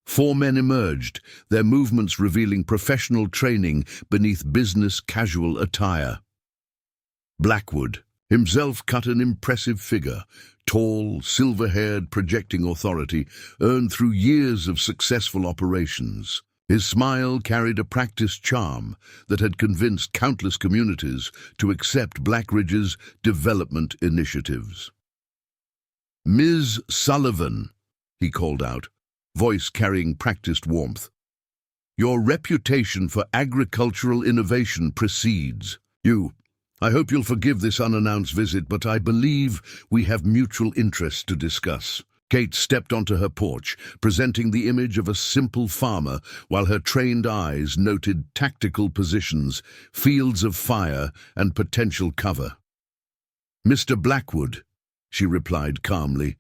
4 men emerged, their movements revealing professional training beneath business casual attire. Blackwood himself cut an impressive figure, tall, silver-haired, projecting authority earned through years of successful operations. His smile carried a practiced charm that had convinced countless communities to accept Blackridge's development initiatives. "Ms. Sullivan," he called out, voice carrying practiced warmth. "Your reputation for agricultural innovation precedes you. I hope you'll forgive this unannounced visit, but I believe we have mutual interests to discuss." Kate stepped onto her porch, presenting the image of a simple farmer, while her trained eyes noted tactical positions, fields of fire, and potential cover. "Mr. Blackwood," she replied calmly,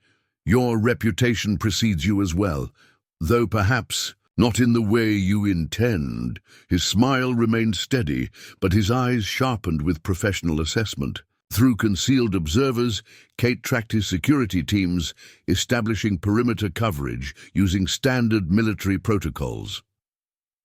"your reputation precedes you as well, though perhaps not in the way you intend." His smile remained steady, but his eyes sharpened with professional assessment. Through concealed observers, Kate tracked his security teams, establishing perimeter coverage using standard military protocols.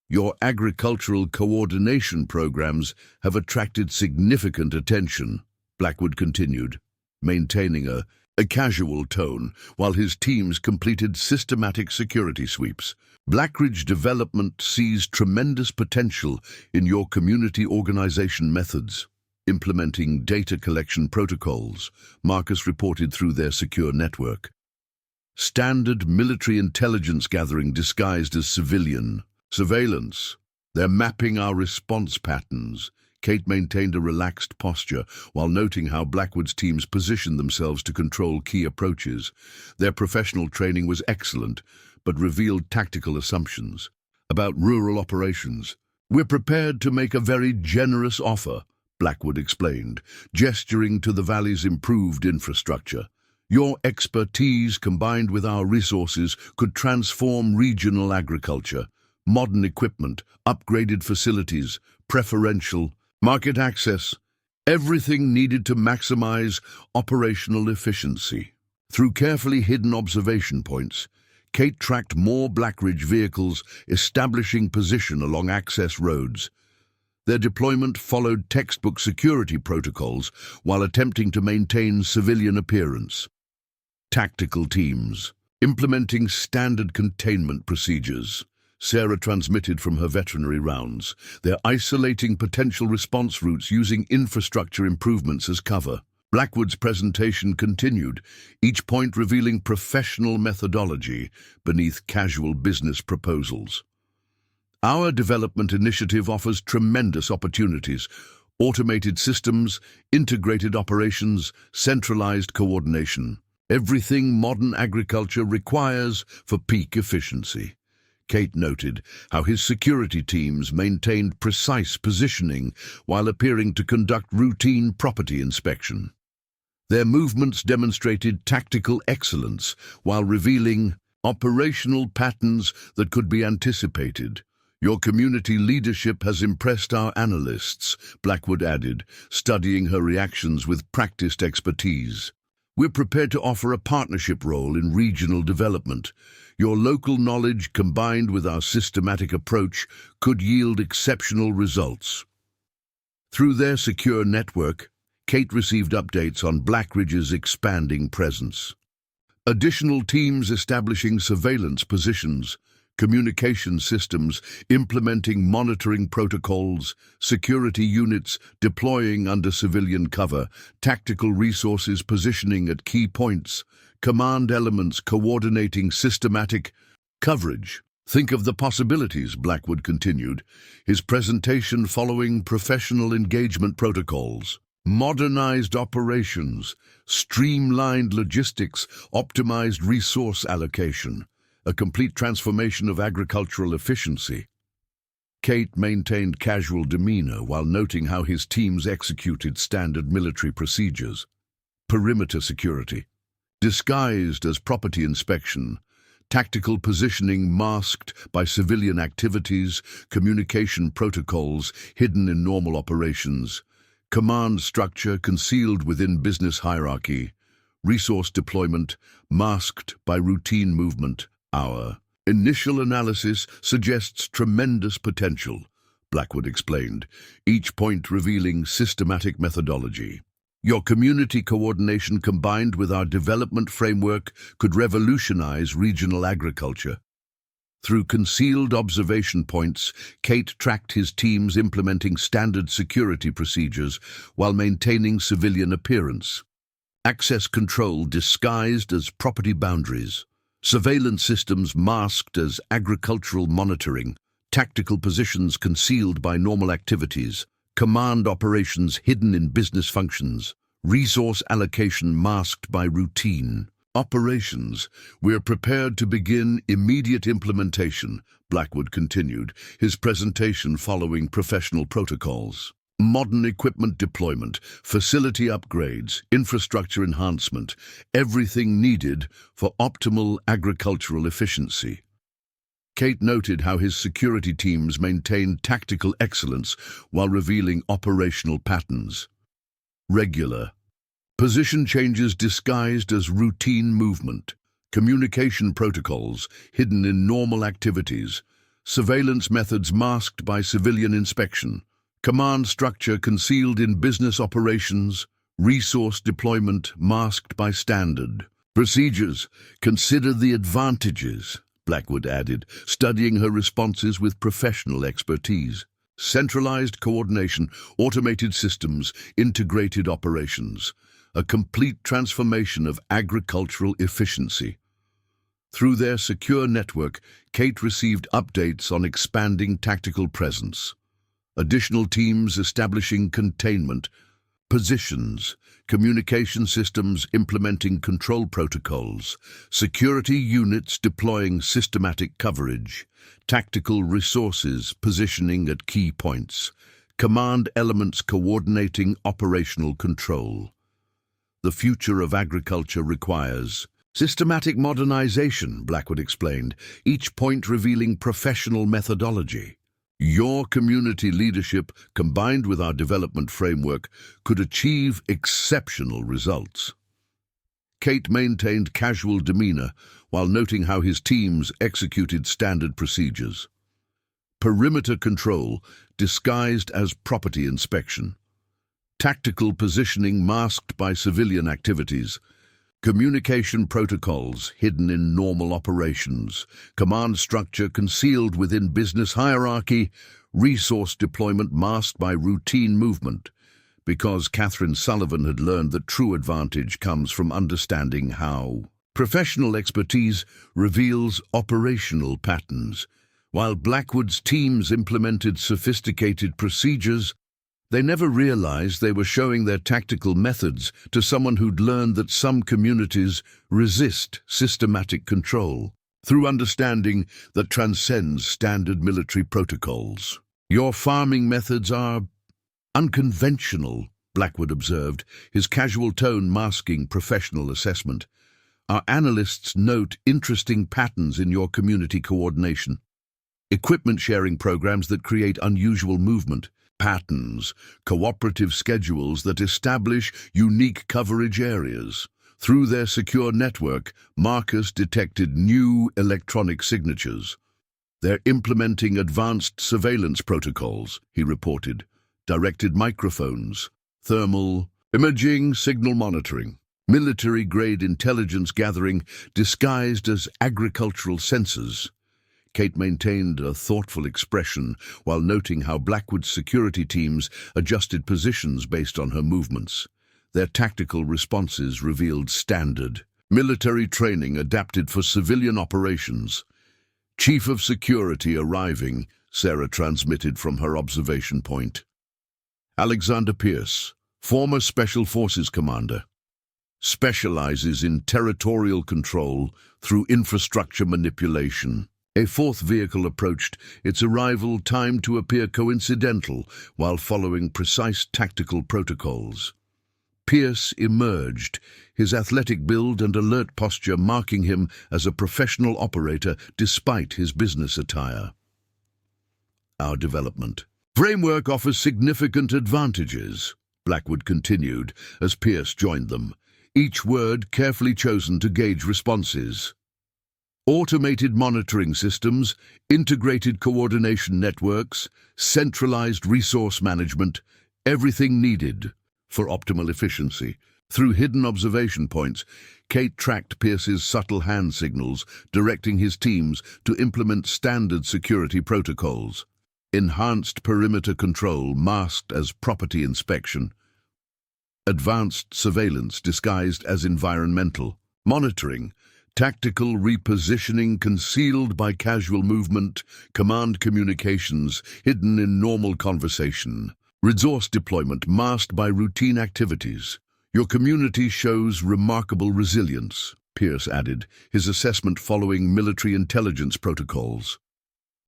"Your agricultural coordination programs have attracted significant attention," Blackwood continued, maintaining a casual tone while his teams completed systematic security sweeps. "Blackridge Development sees tremendous potential in your community organization methods, implementing data collection protocols," Marcus reported through their secure network. "Standard military intelligence gathering disguised as civilian surveillance. They're mapping our response patterns." Kate maintained a relaxed posture while noting how Blackwood's teams positioned themselves to control key approaches. Their professional training was excellent, but revealed tactical assumptions about rural operations. "We're prepared to make a very generous offer," Blackwood explained, gesturing to the valley's improved infrastructure. "Your expertise combined with our resources could transform regional agriculture. Modern equipment, upgraded facilities, preferential market access, everything needed to maximize operational efficiency." Through carefully hidden observation points, Kate tracked more Blackridge vehicles establishing position along access roads. Their deployment followed textbook security protocols while attempting to maintain civilian appearance. Tactical teams, implementing standard containment procedures, Sarah transmitted from her veterinary rounds. They're isolating potential response routes using infrastructure improvements as cover. Blackwood's presentation continued, each point revealing professional methodology beneath casual business proposals. "Our development initiative offers tremendous opportunities: automated systems, integrated operations, centralized coordination. Everything modern agriculture requires for peak efficiency." Kate noted how his security teams maintained precise positioning while appearing to conduct routine property inspection. Their movements demonstrated tactical excellence while revealing operational patterns that could be anticipated. "Your community leadership has impressed our analysts," Blackwood added, studying her reactions with practiced expertise. We're prepared to offer a partnership role in regional development. Your local knowledge combined with our systematic approach could yield exceptional results. Through their secure network, Kate received updates on Blackridge's expanding presence. Additional teams establishing surveillance positions, communication systems, implementing monitoring protocols, security units deploying under civilian cover, tactical resources positioning at key points, command elements coordinating systematic coverage. Think of the possibilities, Blackwood continued, his presentation following professional engagement protocols. Modernized operations, streamlined logistics, optimized resource allocation, a complete transformation of agricultural efficiency. Kate maintained casual demeanor while noting how his teams executed standard military procedures. Perimeter security, disguised as property inspection, tactical positioning masked by civilian activities, communication protocols hidden in normal operations, command structure concealed within business hierarchy, resource deployment masked by routine movement. Our initial analysis suggests tremendous potential, Blackwood explained, each point revealing systematic methodology. Your community coordination combined with our development framework could revolutionize regional agriculture. Through concealed observation points, Kate tracked his teams implementing standard security procedures while maintaining civilian appearance. Access control disguised as property boundaries, surveillance systems masked as agricultural monitoring, tactical positions concealed by normal activities, command operations hidden in business functions, resource allocation masked by routine operations. We're prepared to begin immediate implementation, Blackwood continued, his presentation following professional protocols. Modern equipment deployment, facility upgrades, infrastructure enhancement, everything needed for optimal agricultural efficiency. Kate noted how his security teams maintained tactical excellence while revealing operational patterns. Regular position changes disguised as routine movement, communication protocols hidden in normal activities, surveillance methods masked by civilian inspection, command structure concealed in business operations, resource deployment masked by standard procedures. Consider the advantages, Blackwood added, studying her responses with professional expertise. Centralized coordination, automated systems, integrated operations. A complete transformation of agricultural efficiency. Through their secure network, Kate received updates on expanding tactical presence. Additional teams establishing containment positions, communication systems implementing control protocols, security units deploying systematic coverage, tactical resources positioning at key points, command elements coordinating operational control. The future of agriculture requires systematic modernization, Blackwood explained, each point revealing professional methodology. Your community leadership, combined with our development framework, could achieve exceptional results. Kate maintained casual demeanor while noting how his teams executed standard procedures. Perimeter control disguised as property inspection. Tactical positioning masked by civilian activities, communication protocols hidden in normal operations, command structure concealed within business hierarchy, resource deployment masked by routine movement, because Catherine Sullivan had learned that true advantage comes from understanding how. Professional expertise reveals operational patterns. While Blackwood's teams implemented sophisticated procedures, they never realized they were showing their tactical methods to someone who'd learned that some communities resist systematic control through understanding that transcends standard military protocols. Your farming methods are unconventional, Blackwood observed, his casual tone masking professional assessment. Our analysts note interesting patterns in your community coordination. Equipment sharing programs that create unusual movement, patterns, cooperative schedules that establish unique coverage areas. Through their secure network, markers detected new electronic signatures. They're implementing advanced surveillance protocols, he reported. Directed microphones, thermal imaging, signal monitoring, military-grade intelligence gathering disguised as agricultural sensors. Kate maintained a thoughtful expression while noting how Blackwood's security teams adjusted positions based on her movements. Their tactical responses revealed standard military training adapted for civilian operations. Chief of Security arriving, Sarah transmitted from her observation point. Alexander Pierce, former Special Forces commander, specializes in territorial control through infrastructure manipulation. A fourth vehicle approached, its arrival timed to appear coincidental while following precise tactical protocols. Pierce emerged, his athletic build and alert posture marking him as a professional operator despite his business attire. Our development framework offers significant advantages, Blackwood continued as Pierce joined them, each word carefully chosen to gauge responses. Automated monitoring systems, integrated coordination networks, centralized resource management, everything needed for optimal efficiency. Through hidden observation points, Kate tracked Pierce's subtle hand signals, directing his teams to implement standard security protocols. Enhanced perimeter control masked as property inspection. Advanced surveillance disguised as environmental monitoring. Tactical repositioning concealed by casual movement, command communications hidden in normal conversation, resource deployment masked by routine activities. Your community shows remarkable resilience, Pierce added, his assessment following military intelligence protocols.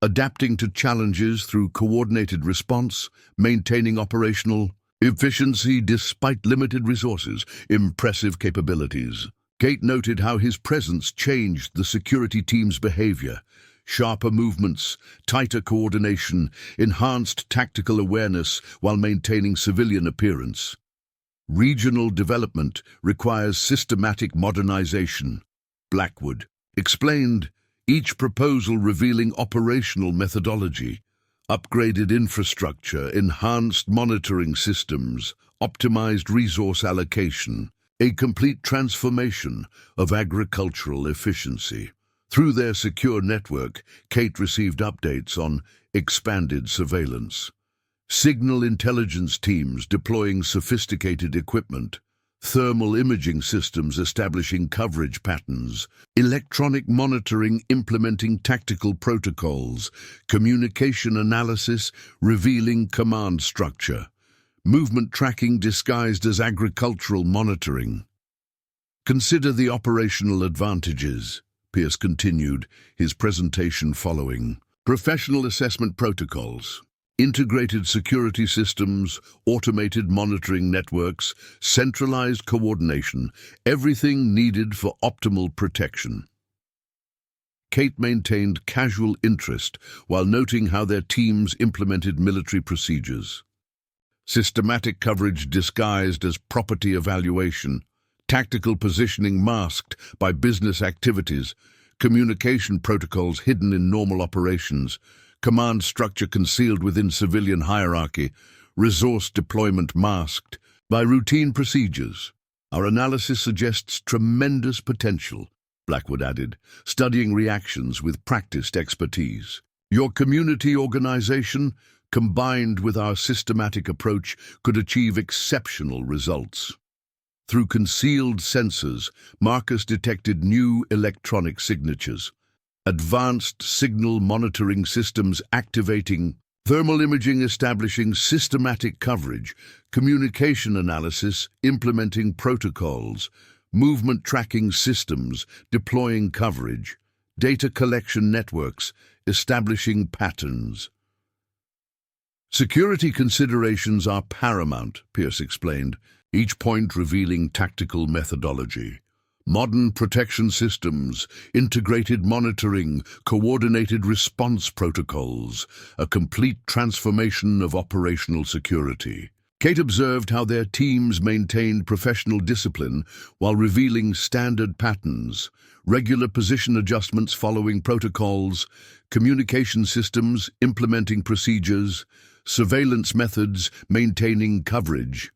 Adapting to challenges through coordinated response, maintaining operational efficiency despite limited resources, impressive capabilities. Kate noted how his presence changed the security team's behavior. Sharper movements, tighter coordination, enhanced tactical awareness while maintaining civilian appearance. Regional development requires systematic modernization, Blackwood explained, each proposal revealing operational methodology, upgraded infrastructure, enhanced monitoring systems, optimized resource allocation. A complete transformation of agricultural efficiency. Through their secure network, Kate received updates on expanded surveillance, signal intelligence teams deploying sophisticated equipment, thermal imaging systems establishing coverage patterns, electronic monitoring implementing tactical protocols, communication analysis revealing command structure, movement tracking disguised as agricultural monitoring. Consider the operational advantages, Pierce continued, his presentation following. Professional assessment protocols, integrated security systems, automated monitoring networks, centralized coordination, everything needed for optimal protection. Kate maintained casual interest while noting how their teams implemented military procedures. Systematic coverage disguised as property evaluation, tactical positioning masked by business activities, communication protocols hidden in normal operations, command structure concealed within civilian hierarchy, resource deployment masked by routine procedures. Our analysis suggests tremendous potential, Blackwood added, studying reactions with practiced expertise. Your community organization, combined with our systematic approach, could achieve exceptional results. Through concealed sensors, markers detected new electronic signatures. Advanced signal monitoring systems activating, thermal imaging establishing systematic coverage, communication analysis implementing protocols, movement tracking systems deploying coverage, data collection networks establishing patterns. Security considerations are paramount, Pierce explained, each point revealing tactical methodology. Modern protection systems, integrated monitoring, coordinated response protocols, a complete transformation of operational security. Kate observed how their teams maintained professional discipline while revealing standard patterns, regular position adjustments following protocols, communication systems implementing procedures, surveillance methods maintaining coverage,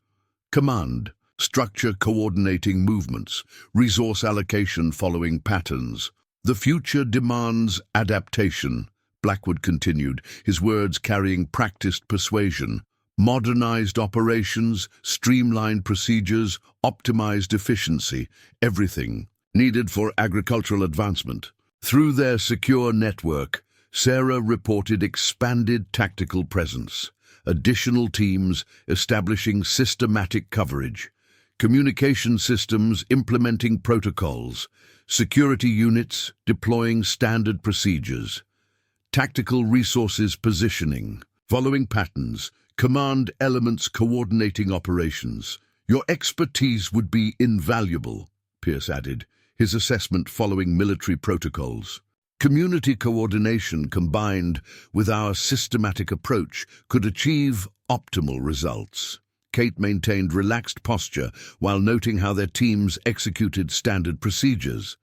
command, structure coordinating movements, resource allocation following patterns. The future demands adaptation, Blackwood continued, his words carrying practiced persuasion. Modernized operations, streamlined procedures, optimized efficiency, everything needed for agricultural advancement. Through their secure network, Sarah reported expanded tactical presence, additional teams establishing systematic coverage, communication systems implementing protocols, security units deploying standard procedures, tactical resources positioning, following patterns, command elements coordinating operations. Your expertise would be invaluable, Pierce added, his assessment following military protocols. Community coordination combined with our systematic approach could achieve optimal results. Kate maintained relaxed posture while noting how their teams executed standard procedures.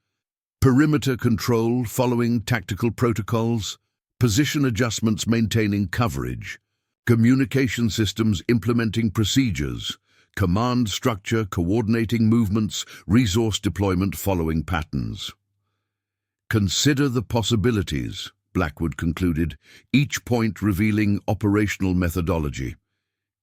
Perimeter control following tactical protocols, position adjustments maintaining coverage, communication systems implementing procedures, command structure coordinating movements, resource deployment following patterns. Consider the possibilities, Blackwood concluded, each point revealing operational methodology.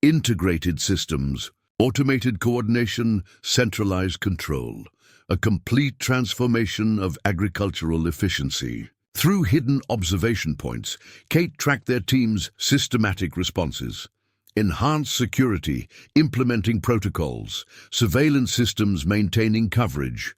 Integrated systems, automated coordination, centralized control, a complete transformation of agricultural efficiency. Through hidden observation points, Kate tracked their team's systematic responses. Enhanced security, implementing protocols, surveillance systems maintaining coverage,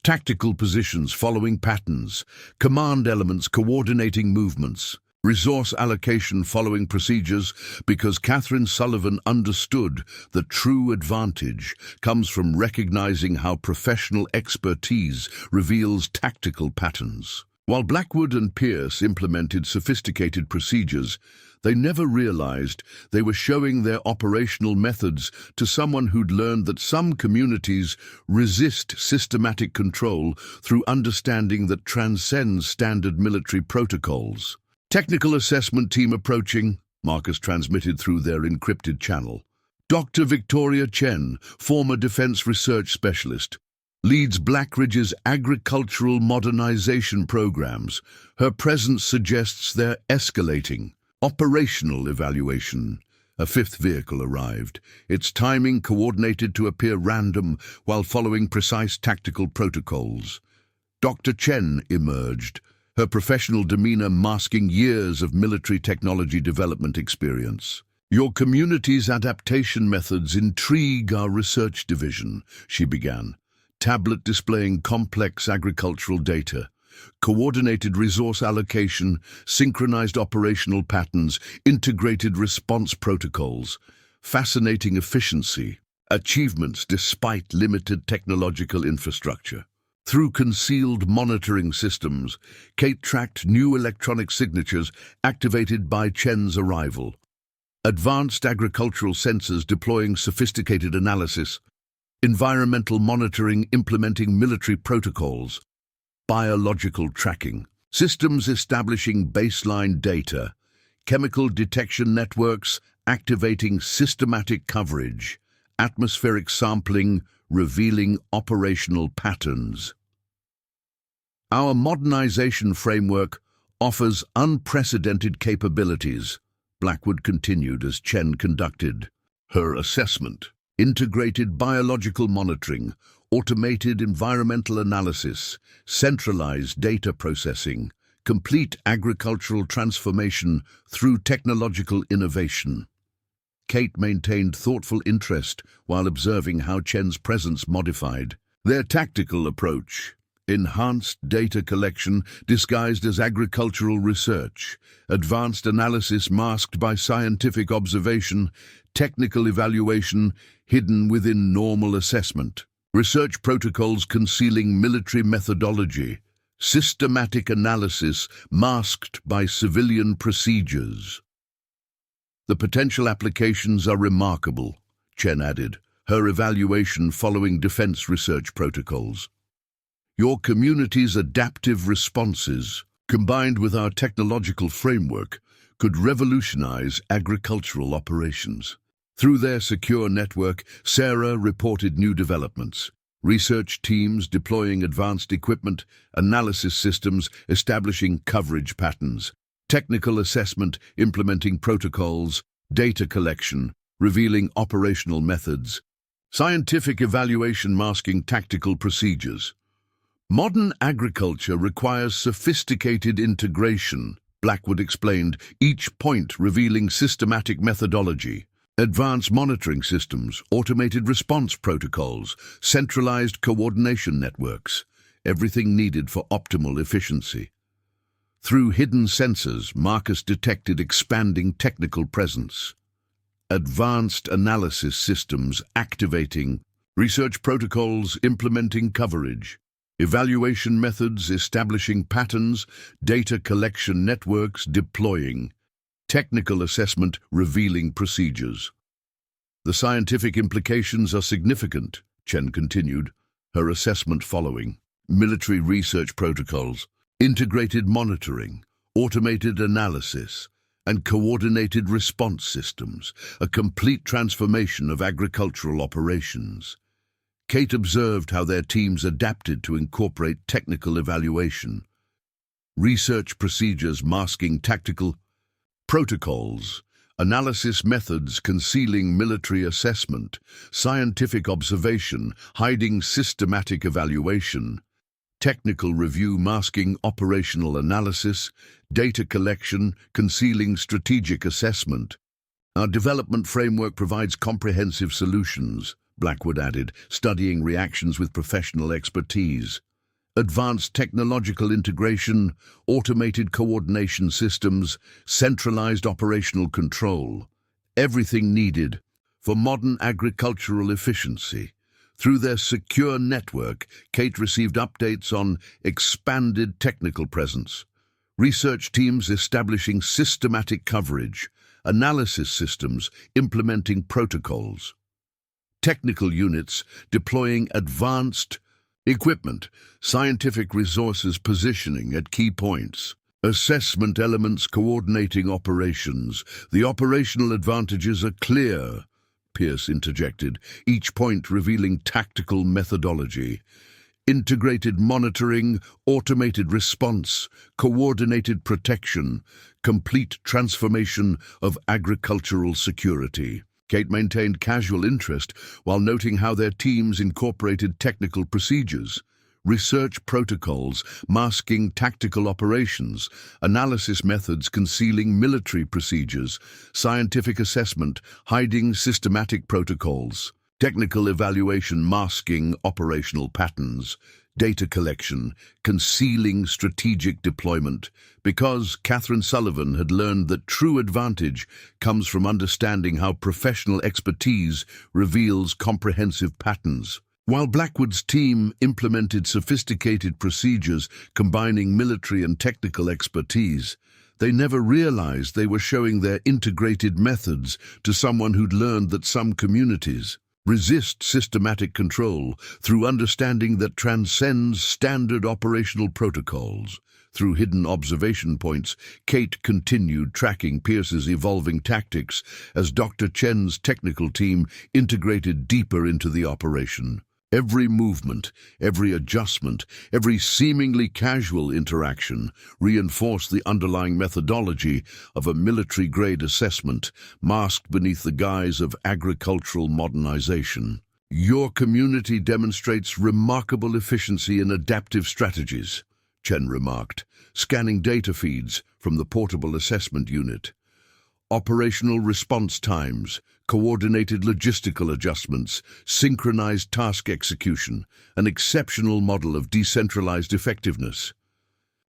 tactical positions following patterns, command elements coordinating movements, resource allocation following procedures, because Catherine Sullivan understood that true advantage comes from recognizing how professional expertise reveals tactical patterns. While Blackwood and Pierce implemented sophisticated procedures, they never realized they were showing their operational methods to someone who'd learned that some communities resist systematic control through understanding that transcends standard military protocols. Technical assessment team approaching, Marcus transmitted through their encrypted channel. Dr. Victoria Chen, former defense research specialist, leads Blackridge's agricultural modernization programs. Her presence suggests they're escalating. Operational evaluation. A fifth vehicle arrived, its timing coordinated to appear random while following precise tactical protocols. Dr. Chen emerged, her professional demeanor masking years of military technology development experience. Your community's adaptation methods intrigue our research division, she began. Tablet displaying complex agricultural data, coordinated resource allocation, synchronized operational patterns, integrated response protocols, fascinating efficiency, achievements despite limited technological infrastructure. Through concealed monitoring systems, Kate tracked new electronic signatures activated by Chen's arrival. Advanced agricultural sensors deploying sophisticated analysis, environmental monitoring implementing military protocols, biological tracking, systems establishing baseline data, chemical detection networks activating systematic coverage, atmospheric sampling revealing operational patterns. Our modernization framework offers unprecedented capabilities, Blackwood continued as Chen conducted her assessment. Integrated biological monitoring, automated environmental analysis, centralized data processing, complete agricultural transformation through technological innovation. Kate maintained thoughtful interest while observing how Chen's presence modified their tactical approach. Enhanced data collection disguised as agricultural research, advanced analysis masked by scientific observation, technical evaluation hidden within normal assessment, research protocols concealing military methodology, systematic analysis masked by civilian procedures. The potential applications are remarkable, Chen added, her evaluation following defense research protocols. Your community's adaptive responses, combined with our technological framework, could revolutionize agricultural operations. Through their secure network, Sarah reported new developments. Research teams deploying advanced equipment, analysis systems establishing coverage patterns, technical assessment implementing protocols, data collection revealing operational methods, scientific evaluation masking tactical procedures. Modern agriculture requires sophisticated integration, Blackwood explained, each point revealing systematic methodology. Advanced monitoring systems, automated response protocols, centralized coordination networks, everything needed for optimal efficiency. Through hidden sensors, Marcus detected expanding technical presence. Advanced analysis systems activating, research protocols implementing coverage, evaluation methods establishing patterns, data collection networks deploying, technical assessment revealing procedures. The scientific implications are significant, Chen continued, her assessment following. Military research protocols, integrated monitoring, automated analysis, and coordinated response systems, a complete transformation of agricultural operations. Kate observed how their teams adapted to incorporate technical evaluation, research procedures masking tactical protocols, analysis methods concealing military assessment, scientific observation hiding systematic evaluation, technical review masking operational analysis, data collection concealing strategic assessment. Our development framework provides comprehensive solutions, Blackwood added, studying reactions with professional expertise. Advanced technological integration, automated coordination systems, centralized operational control. Everything needed for modern agricultural efficiency. Through their secure network, Kate received updates on expanded technical presence, research teams establishing systematic coverage, analysis systems implementing protocols, technical units deploying advanced equipment, scientific resources positioning at key points, assessment elements coordinating operations. The operational advantages are clear, Pierce interjected, each point revealing tactical methodology. Integrated monitoring, automated response, coordinated protection, complete transformation of agricultural security. Kate maintained casual interest while noting how their teams incorporated technical procedures, research protocols masking tactical operations, analysis methods concealing military procedures, scientific assessment hiding systematic protocols, technical evaluation masking operational patterns, data collection concealing strategic deployment, because Catherine Sullivan had learned that true advantage comes from understanding how professional expertise reveals comprehensive patterns. While Blackwood's team implemented sophisticated procedures combining military and technical expertise, they never realized they were showing their integrated methods to someone who'd learned that some communities resist systematic control through understanding that transcends standard operational protocols. Through hidden observation points, Kate continued tracking Pierce's evolving tactics as Dr. Chen's technical team integrated deeper into the operation. Every movement, every adjustment, every seemingly casual interaction reinforced the underlying methodology of a military-grade assessment masked beneath the guise of agricultural modernization. Your community demonstrates remarkable efficiency in adaptive strategies, Chen remarked, scanning data feeds from the portable assessment unit. Operational response times, coordinated logistical adjustments, synchronized task execution, an exceptional model of decentralized effectiveness.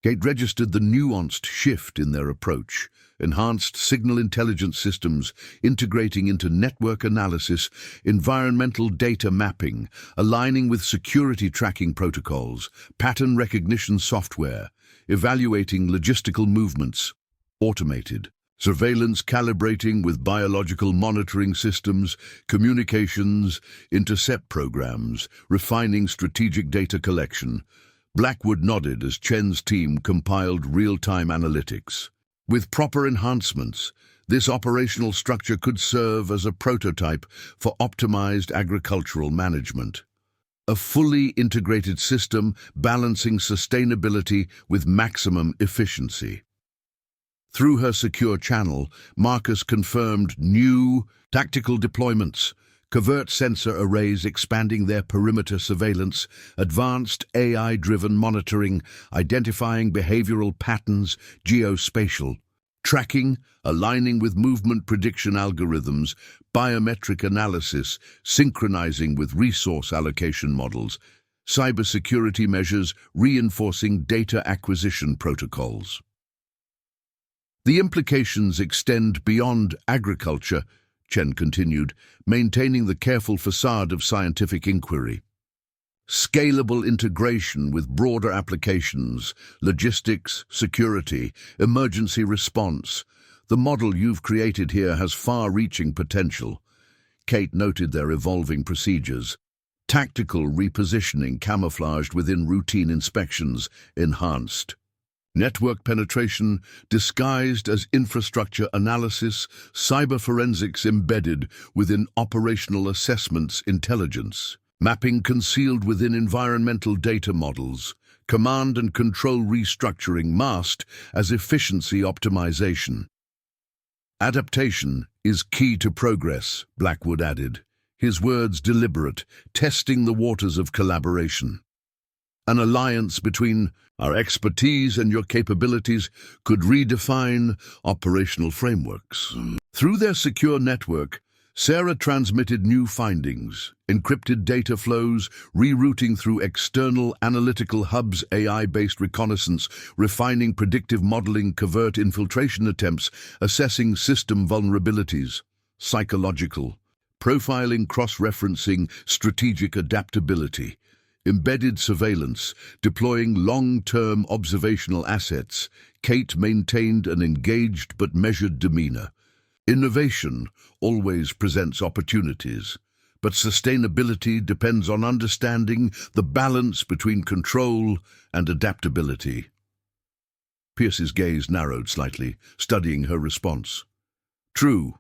Kate registered the nuanced shift in their approach, enhanced signal intelligence systems integrating into network analysis, environmental data mapping, aligning with security tracking protocols, pattern recognition software, evaluating logistical movements, automated. Surveillance calibrating with biological monitoring systems, communications, intercept programs, refining strategic data collection. Blackwood nodded as Chen's team compiled real-time analytics. With proper enhancements, this operational structure could serve as a prototype for optimized agricultural management. A fully integrated system balancing sustainability with maximum efficiency. Through her secure channel, Marcus confirmed new tactical deployments, covert sensor arrays expanding their perimeter surveillance, advanced AI-driven monitoring, identifying behavioral patterns, geospatial tracking, aligning with movement prediction algorithms, biometric analysis, synchronizing with resource allocation models, cybersecurity measures reinforcing data acquisition protocols. The implications extend beyond agriculture, Chen continued, maintaining the careful facade of scientific inquiry. Scalable integration with broader applications, logistics, security, emergency response. The model you've created here has far-reaching potential. Kate noted their evolving procedures. Tactical repositioning camouflaged within routine inspections, enhanced. Network penetration disguised as infrastructure analysis, cyber forensics embedded within operational assessments intelligence, mapping concealed within environmental data models, command and control restructuring masked as efficiency optimization. Adaptation is key to progress, Blackwood added, his words deliberate, testing the waters of collaboration. An alliance between our expertise and your capabilities could redefine operational frameworks. Through their secure network, Sarah transmitted new findings, encrypted data flows, rerouting through external analytical hubs, AI-based reconnaissance, refining predictive modeling, covert infiltration attempts, assessing system vulnerabilities, psychological, profiling, cross-referencing, strategic adaptability. Embedded surveillance, deploying long-term observational assets, Kate maintained an engaged but measured demeanor. Innovation always presents opportunities, but sustainability depends on understanding the balance between control and adaptability. Pierce's gaze narrowed slightly, studying her response. True,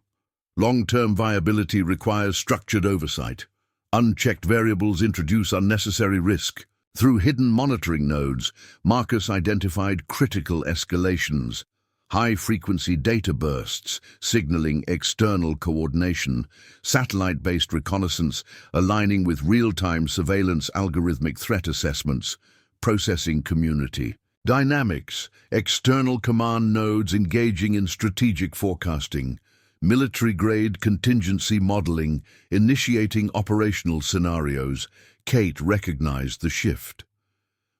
long-term viability requires structured oversight. Unchecked variables introduce unnecessary risk. Through hidden monitoring nodes, Marcus identified critical escalations, high-frequency data bursts signaling external coordination, satellite-based reconnaissance aligning with real-time surveillance, algorithmic threat assessments, processing community. Dynamics, external command nodes engaging in strategic forecasting, military-grade contingency modeling, initiating operational scenarios. Kate recognized the shift.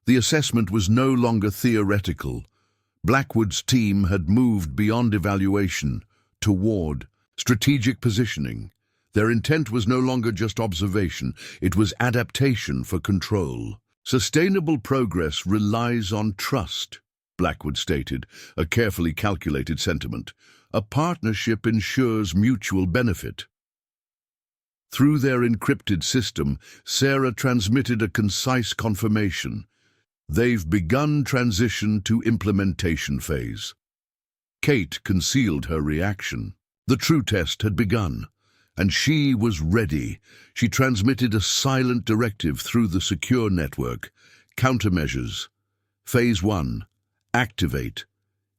The assessment was no longer theoretical. Blackwood's team had moved beyond evaluation toward strategic positioning. Their intent was no longer just observation, it was adaptation for control. Sustainable progress relies on trust, Blackwood stated, a carefully calculated sentiment. A partnership ensures mutual benefit. Through their encrypted system, Sarah transmitted a concise confirmation. They've begun transition to implementation phase. Kate concealed her reaction. The true test had begun, and she was ready. She transmitted a silent directive through the secure network. Countermeasures. Phase 1. Activate.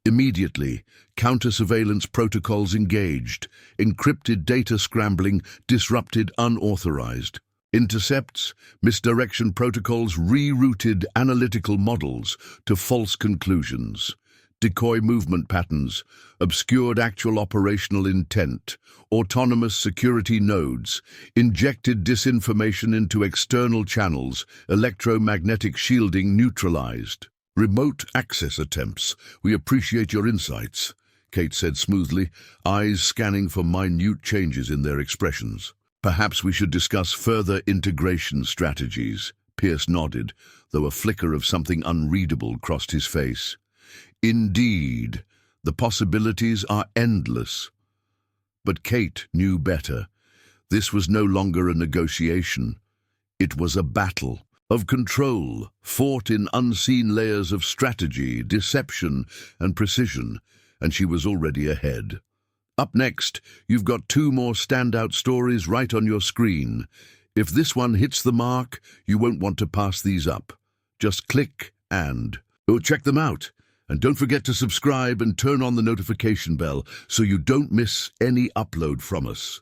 Immediately, counter-surveillance protocols engaged, encrypted data scrambling disrupted unauthorized. Intercepts, misdirection protocols rerouted analytical models to false conclusions. Decoy movement patterns, obscured actual operational intent. Autonomous security nodes, injected disinformation into external channels, electromagnetic shielding neutralized. Remote access attempts. We appreciate your insights, Kate said smoothly, eyes scanning for minute changes in their expressions. Perhaps we should discuss further integration strategies. Pierce nodded, though a flicker of something unreadable crossed his face. Indeed, The possibilities are endless. But Kate knew better. This was no longer a negotiation. It was a battle of control, fought in unseen layers of strategy, deception, and precision, and she was already ahead. Up next, you've got two more standout stories right on your screen. If this one hits the mark, you won't want to pass these up. Just click and check them out. And don't forget to subscribe and turn on the notification bell so you don't miss any upload from us.